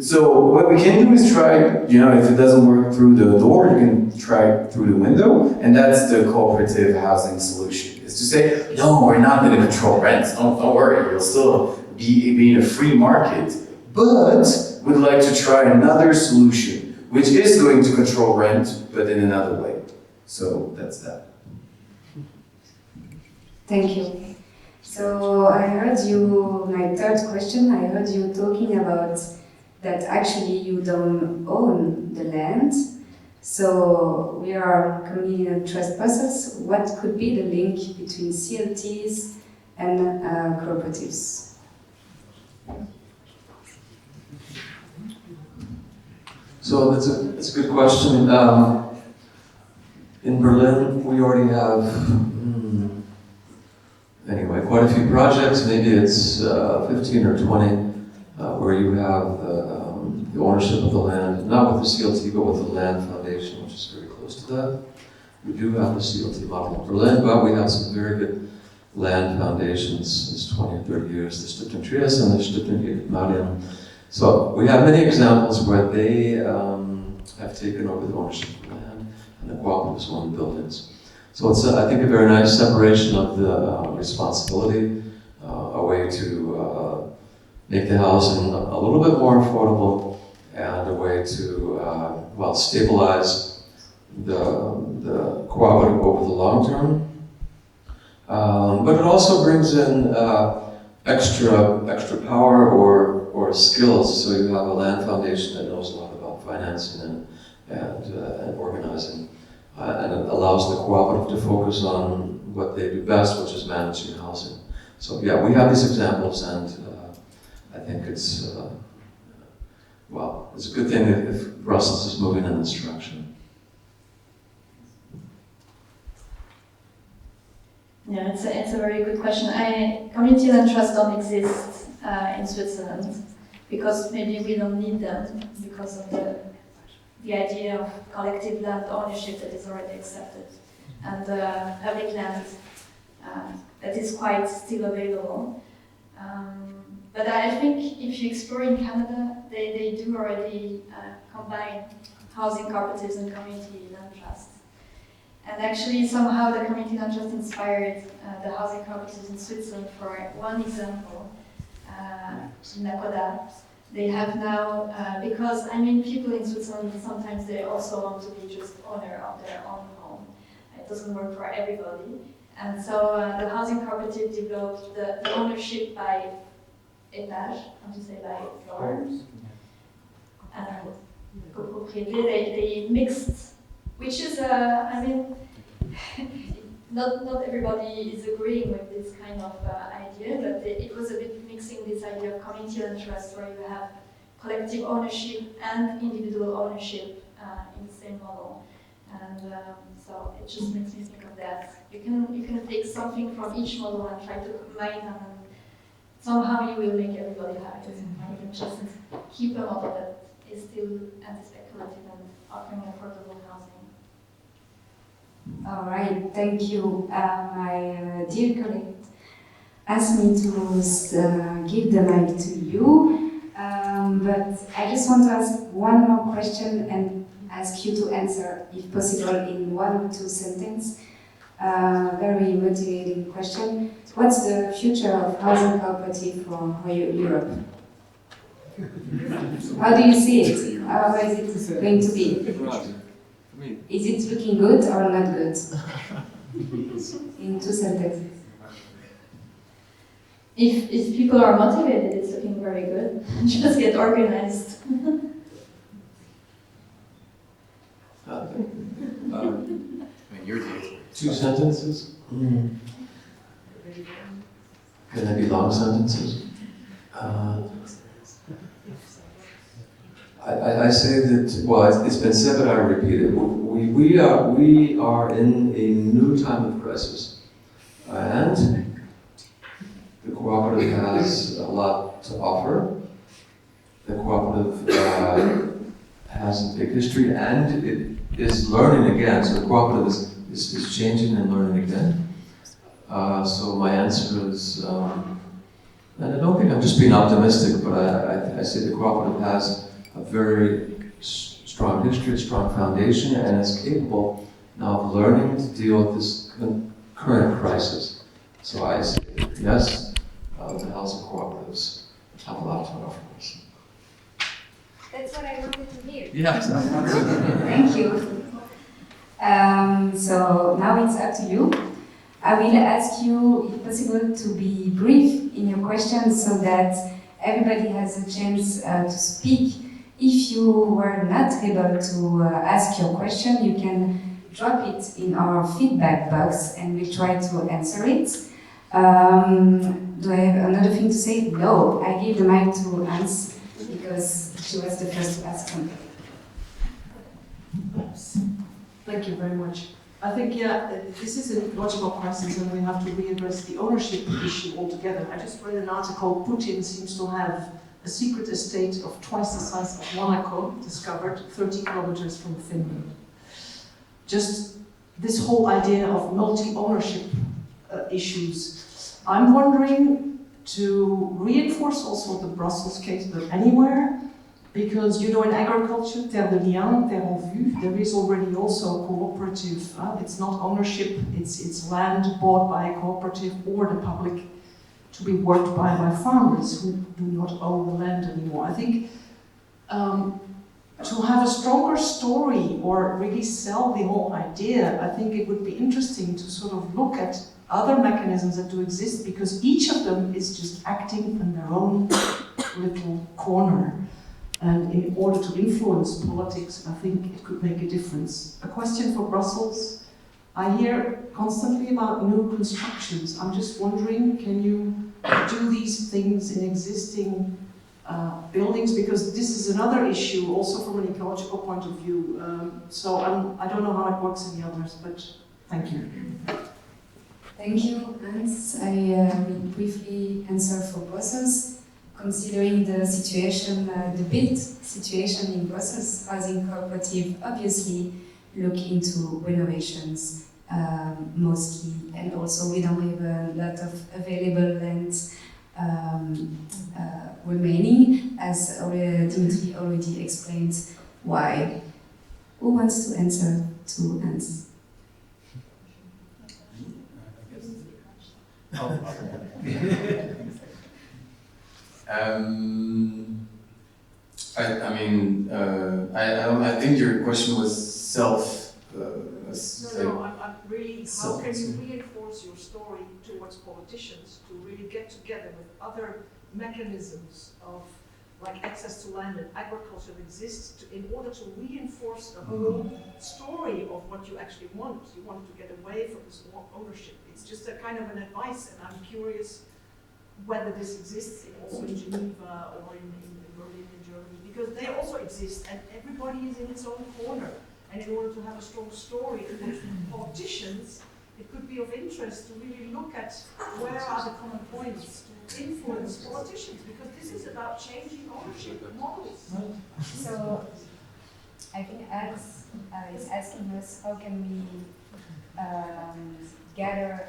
So what we can do is try, if it doesn't work through the door, you can try it through the window, and that's the cooperative housing solution. Is to say, no, we're not going to control rents, don't worry, you'll still be in a free market, but we'd like to try another solution, which is going to control rent, but in another way. So that's that. Thank you. So I heard you, my third question, I heard you talking about that actually you don't own the land. So we are community and trust process. What could be the link between CLTs and cooperatives? So that's a good question. In Berlin, we already have, anyway, quite a few projects. Maybe it's 15 or 20 where you have the ownership of the land, not with the CLT, but with the land foundation, which is very close to that. We do have the CLT model in Berlin, but we have some very good land foundations since 20 or 30 years, the Stiftung Trias and the Stiftung Mariam. So we have many examples where they have taken over the ownership of the land and the cooperatives own the buildings. So it's, I think, a very nice separation of the responsibility, a way to make the housing a little bit more affordable, and a way to, well, stabilize the cooperative over the long term. But it also brings in extra power or skills. So you have a land foundation that knows a lot about financing and organizing, and it allows the cooperative to focus on what they do best, which is managing housing. So yeah, we have these examples, and I think it's well, it's a good thing if Brussels is moving in this direction. Yeah, it's a very good question. Community land trusts don't exist in Switzerland because maybe we don't need them because of the idea of collective land ownership that is already accepted, and public land that is quite still available. But I think if you explore in Canada, they do already combine housing cooperatives and community land trusts. And actually, somehow the community land trust inspired the housing cooperatives in Switzerland. For one example, in Nakoda, they have now, because I mean, people in Switzerland sometimes they also want to be just owner of their own home. It doesn't work for everybody, and so the housing cooperative developed the ownership by étage, how to say, by floor. They mixed, which is, I mean, not everybody is agreeing with this kind of idea, but it was a bit mixing this idea of community land trust, where you have collective ownership and individual ownership in the same model. And so it just makes me think of that. You can take something from each model and try to combine them, and somehow you will make everybody happy. You can just keep a model that is still anti-speculative and offering affordable housing. All right, thank you. My dear colleague asked me to give the mic to you, but I just want to ask one more question and ask you to answer, if possible, in 1 or 2 sentences. Very motivating question. What's the future of housing cooperative for Europe? How do you see it? How is it going to be? Is it looking good or not good? In 2 sentences. If people are motivated, it's looking very good. Just get organized. Your date. 2 sentences? Can they be long sentences? I say that, well, it's been said, but I repeat it. We are in a new time of crisis. And the cooperative has a lot to offer. The cooperative has a big history, and it is learning again. So the cooperative is changing and learning again. So my answer is, and I don't think I'm just being optimistic, but I say the cooperative has a very strong history, a strong foundation, and is capable now of learning to deal with this current crisis. So I say, yes, the housing cooperatives have a lot to offer us. That's what I wanted to hear. Yeah, Thank you. So now it's up to you. I will ask you, if possible, to be brief in your questions so that everybody has a chance to speak. If you were not able to ask your question, you can drop it in our feedback box and we'll try to answer it. Do I have another thing to say? No, I gave the mic to Hans because she was the first to ask him. Thank you very much. I think, this is an ecological crisis and we have to readdress the ownership issue altogether. I just read an article, Putin seems to have a secret estate of twice the size of Monaco, discovered 30 kilometers from Finland. Just this whole idea of multi-ownership issues. I'm wondering to reinforce also the Brussels case, but anywhere, because you know in agriculture, terre de liens, terre en vue, there is already also cooperative. It's not ownership, it's land bought by a cooperative or the public to be worked by farmers who do not own the land anymore. I think to have a stronger story or really sell the whole idea, I think it would be interesting to sort of look at other mechanisms that do exist, because each of them is just acting in their own little corner. And in order to influence politics, I think it could make a difference. A question for Brussels. I hear constantly about new constructions. I'm just wondering, can you do these things in existing buildings? Because this is another issue, also from an ecological point of view. So I don't know how it works in the others, but thank you. Thank you, Hans. I will briefly answer for Brussels. Considering the situation, the built situation in Brussels, housing cooperative obviously look into renovations mostly, and also we don't have a lot of available land remaining, as Dimitri already explained why. Who wants to answer to Hans? I think your question was self. I'm really, how can you reinforce your story towards politicians to really get together with other mechanisms of like access to land and agriculture that exists in order to reinforce the whole story of what you actually want. You want to get away from this ownership. It's just a kind of an advice, and I'm curious whether this exists also in Geneva or in Berlin in Germany, because they also exist and everybody is in its own corner. And in order to have a strong story towards politicians, it could be of interest to really look at where are the common points to influence politicians, because this is about changing ownership models. So I think Alex is asking us how can we gather.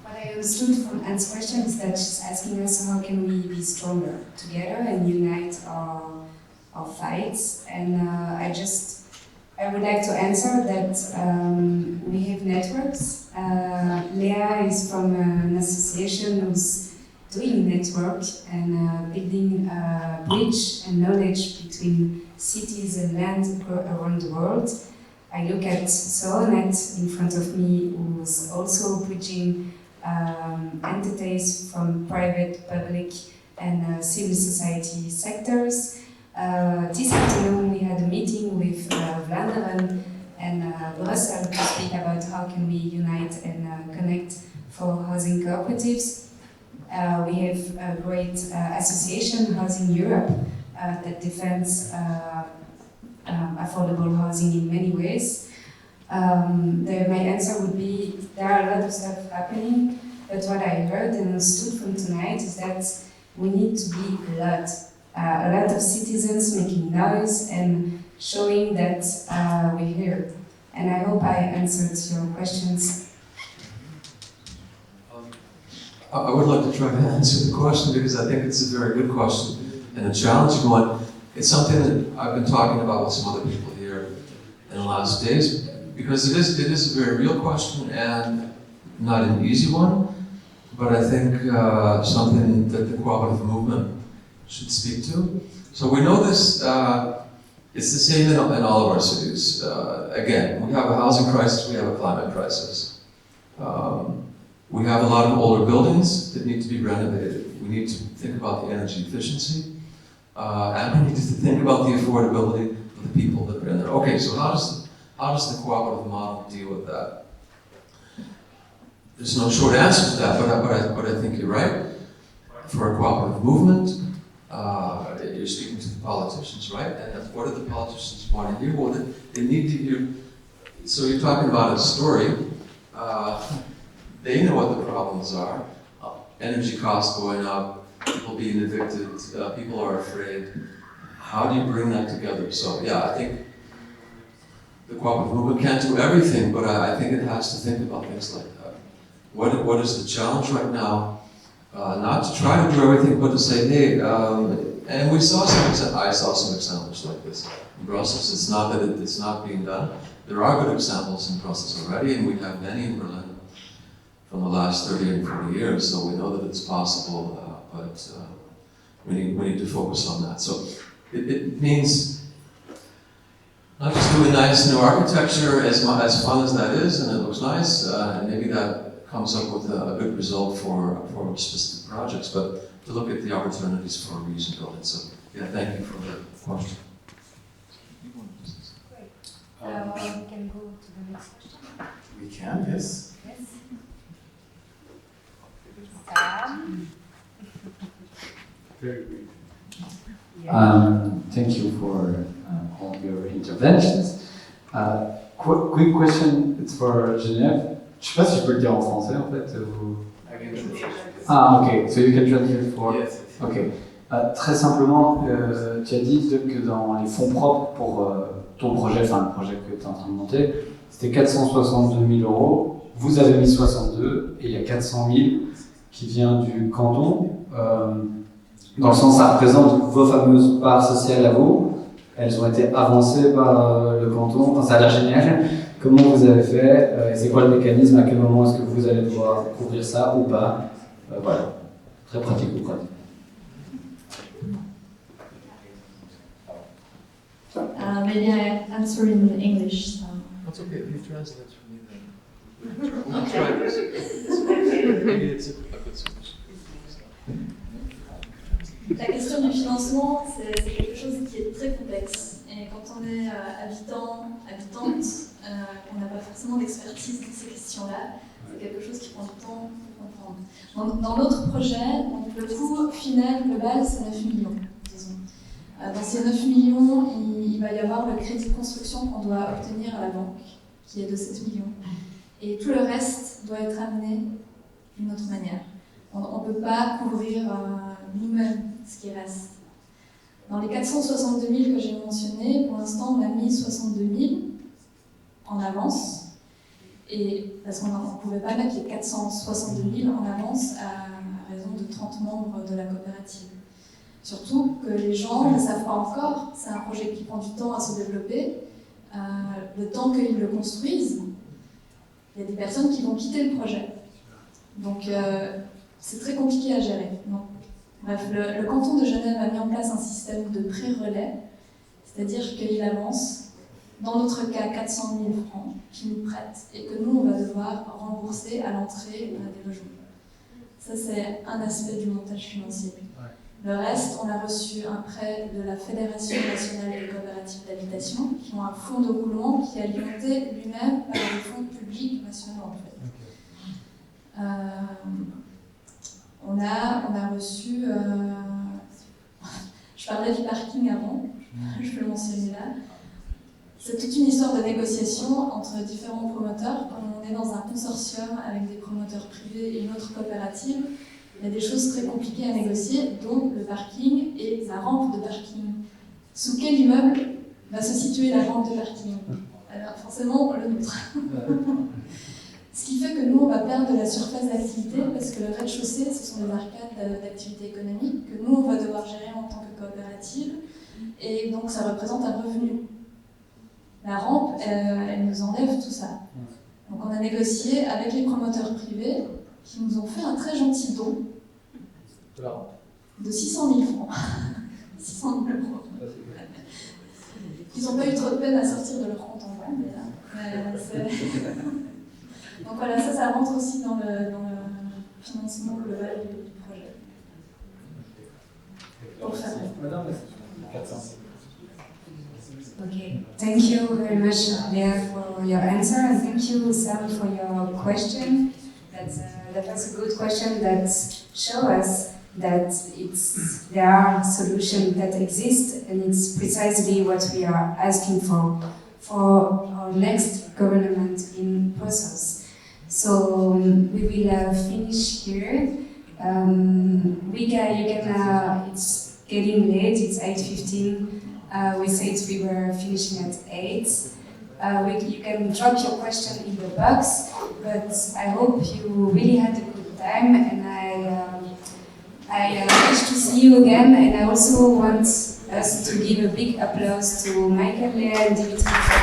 What I understood from Anne's question is that she's asking us how can we be stronger together and unite our fights. And I would like to answer that we have networks. Lea is from an association who's doing network and building a bridge and knowledge between cities and land around the world. I look at Soronet in front of me, who's also bridging entities from private, public, and civil society sectors. This afternoon we had a meeting with Vlaanderen and Brussels to speak about how can we unite and connect for housing cooperatives. We have a great association, Housing Europe, that defends affordable housing in many ways. My answer would be there are a lot of stuff happening, but what I heard and understood from tonight is that we need to be a lot of citizens making noise and showing that we're here. And I hope I answered your questions. I would like to try to answer the question because I think it's a very good question and a challenging one. It's something that I've been talking about with some other people here in the last days, because it is a very real question and not an easy one, but I think something that the cooperative movement should speak to. So we know this, it's the same in all of our cities. Again, we have a housing crisis, we have a climate crisis. We have a lot of older buildings that need to be renovated. We need to think about the energy efficiency, and we need to think about the affordability of the people that are in there. Okay, so how does the cooperative model deal with that? There's no short answer to that, but I think you're right. For a cooperative movement, you're speaking to the politicians, right? And what do the politicians want to hear? Well, they need to hear. So you're talking about a story. They know what the problems are. Energy costs going up, people being evicted, people are afraid. How do you bring that together? So yeah, I think the cooperative movement can't do everything, but I think it has to think about things like that. What is the challenge right now? Not to try to do everything, but to say, hey, and I saw some examples like this in Brussels. It's not that it's not being done. There are good examples in Brussels already, and we have many in Berlin from the last 30 and 40 years, so we know that it's possible, but we need to focus on that. So it means not just doing nice new architecture, as fun as that is, and it looks nice, and maybe that comes up with a good result for specific projects, but to look at the opportunities for reuse and building. So yeah, thank you for the question. Great. We can go to the next question. We can, yes. Yes. Sam. Very good. Yeah. Thank you for all your interventions. Quick question, it's for Genève. Je sais pas si je peux le dire en français en fait. Ah ok, so you can translate for. Yes. Ok. Très simplement, tu as dit que dans les fonds propres pour ton projet, enfin le projet que tu es en train de monter, c'était 462 000 euros. Vous avez mis 62 et il y a 400 000 qui vient du canton. Dans le sens, ça représente vos fameuses parts sociales à vous. Elles ont été avancées par le canton. Enfin, ça a l'air génial. Comment vous avez fait? C'est quoi le mécanisme? À quel moment est-ce que vous allez devoir couvrir ça ou pas? Voilà. Très pratique ou pratique. Maybe I answer in English. So. That's okay, if you translate for me then. We'll try this. Maybe it's a good solution. La question du financement, c'est quelque chose qui est très complexe. Et quand on est habitant, habitante, on n'a pas forcément d'expertise dans ces questions-là. C'est quelque chose qui prend du temps pour comprendre. Dans notre projet, donc le coût final global, c'est 9 millions, disons. Dans ces 9 millions, il va y avoir le crédit de construction qu'on doit obtenir à la banque, qui est de 7 millions. Et tout le reste doit être amené d'une autre manière. On ne peut pas couvrir nous-mêmes ce qui reste. Dans les 462 000 que j'ai mentionnés, pour l'instant, on a mis 62 000 en avance. Et parce qu'on ne pouvait pas mettre les 462 000 en avance à raison de 30 membres de la coopérative. Surtout que les gens ne savent pas encore, c'est un projet qui prend du temps à se développer. Le temps qu'ils le construisent, il y a des personnes qui vont quitter le projet. Donc c'est très compliqué à gérer. Donc, bref, le canton de Genève a mis en place un système de pré-relais, c'est-à-dire qu'il avance, dans notre cas 400 000 francs, qu'il nous prête et que nous on va devoir rembourser à l'entrée des logements. Ça c'est un aspect du montage financier. Le reste, on a reçu un prêt de la Fédération nationale des coopératives d'habitation, qui ont un fonds de roulement qui est alimenté lui-même par les fonds publics nationaux en fait. On a reçu. Je parlais du parking avant, je peux le mentionner là. C'est toute une histoire de négociation entre différents promoteurs. Comme on est dans un consortium avec des promoteurs privés et une autre coopérative, il y a des choses très compliquées à négocier, dont le parking et la rampe de parking. Sous quel immeuble va se situer la rampe de parking? Alors forcément, le nôtre. Ce qui fait que nous, on va perdre de la surface d'activité parce que le rez-de-chaussée, ce sont des arcades d'activité économique que nous, on va devoir gérer en tant que coopérative. Et donc, ça représente un revenu. La rampe, elle nous enlève tout ça. Donc, on a négocié avec les promoteurs privés qui nous ont fait un très gentil don de 600 000 francs. 600 000 euros. Ils n'ont pas eu trop de peine à sortir de leur compte en banque déjà. Donc voilà, ça rentre aussi dans le financement global du projet. Pour faire. Okay, thank you very much, Léa, for your answer, and thank you, Sam, for your question. That was a good question that shows us that there are solutions that exist, and it's precisely what we are asking for our next government in Brussels. So we will finish here. It's getting late. It's 8:15. We said we were finishing at 8. You can drop your question in the box, but I hope you really had a good time, and I wish to see you again, and I also want us to give a big applause to Michael, Léa, and Dimitri for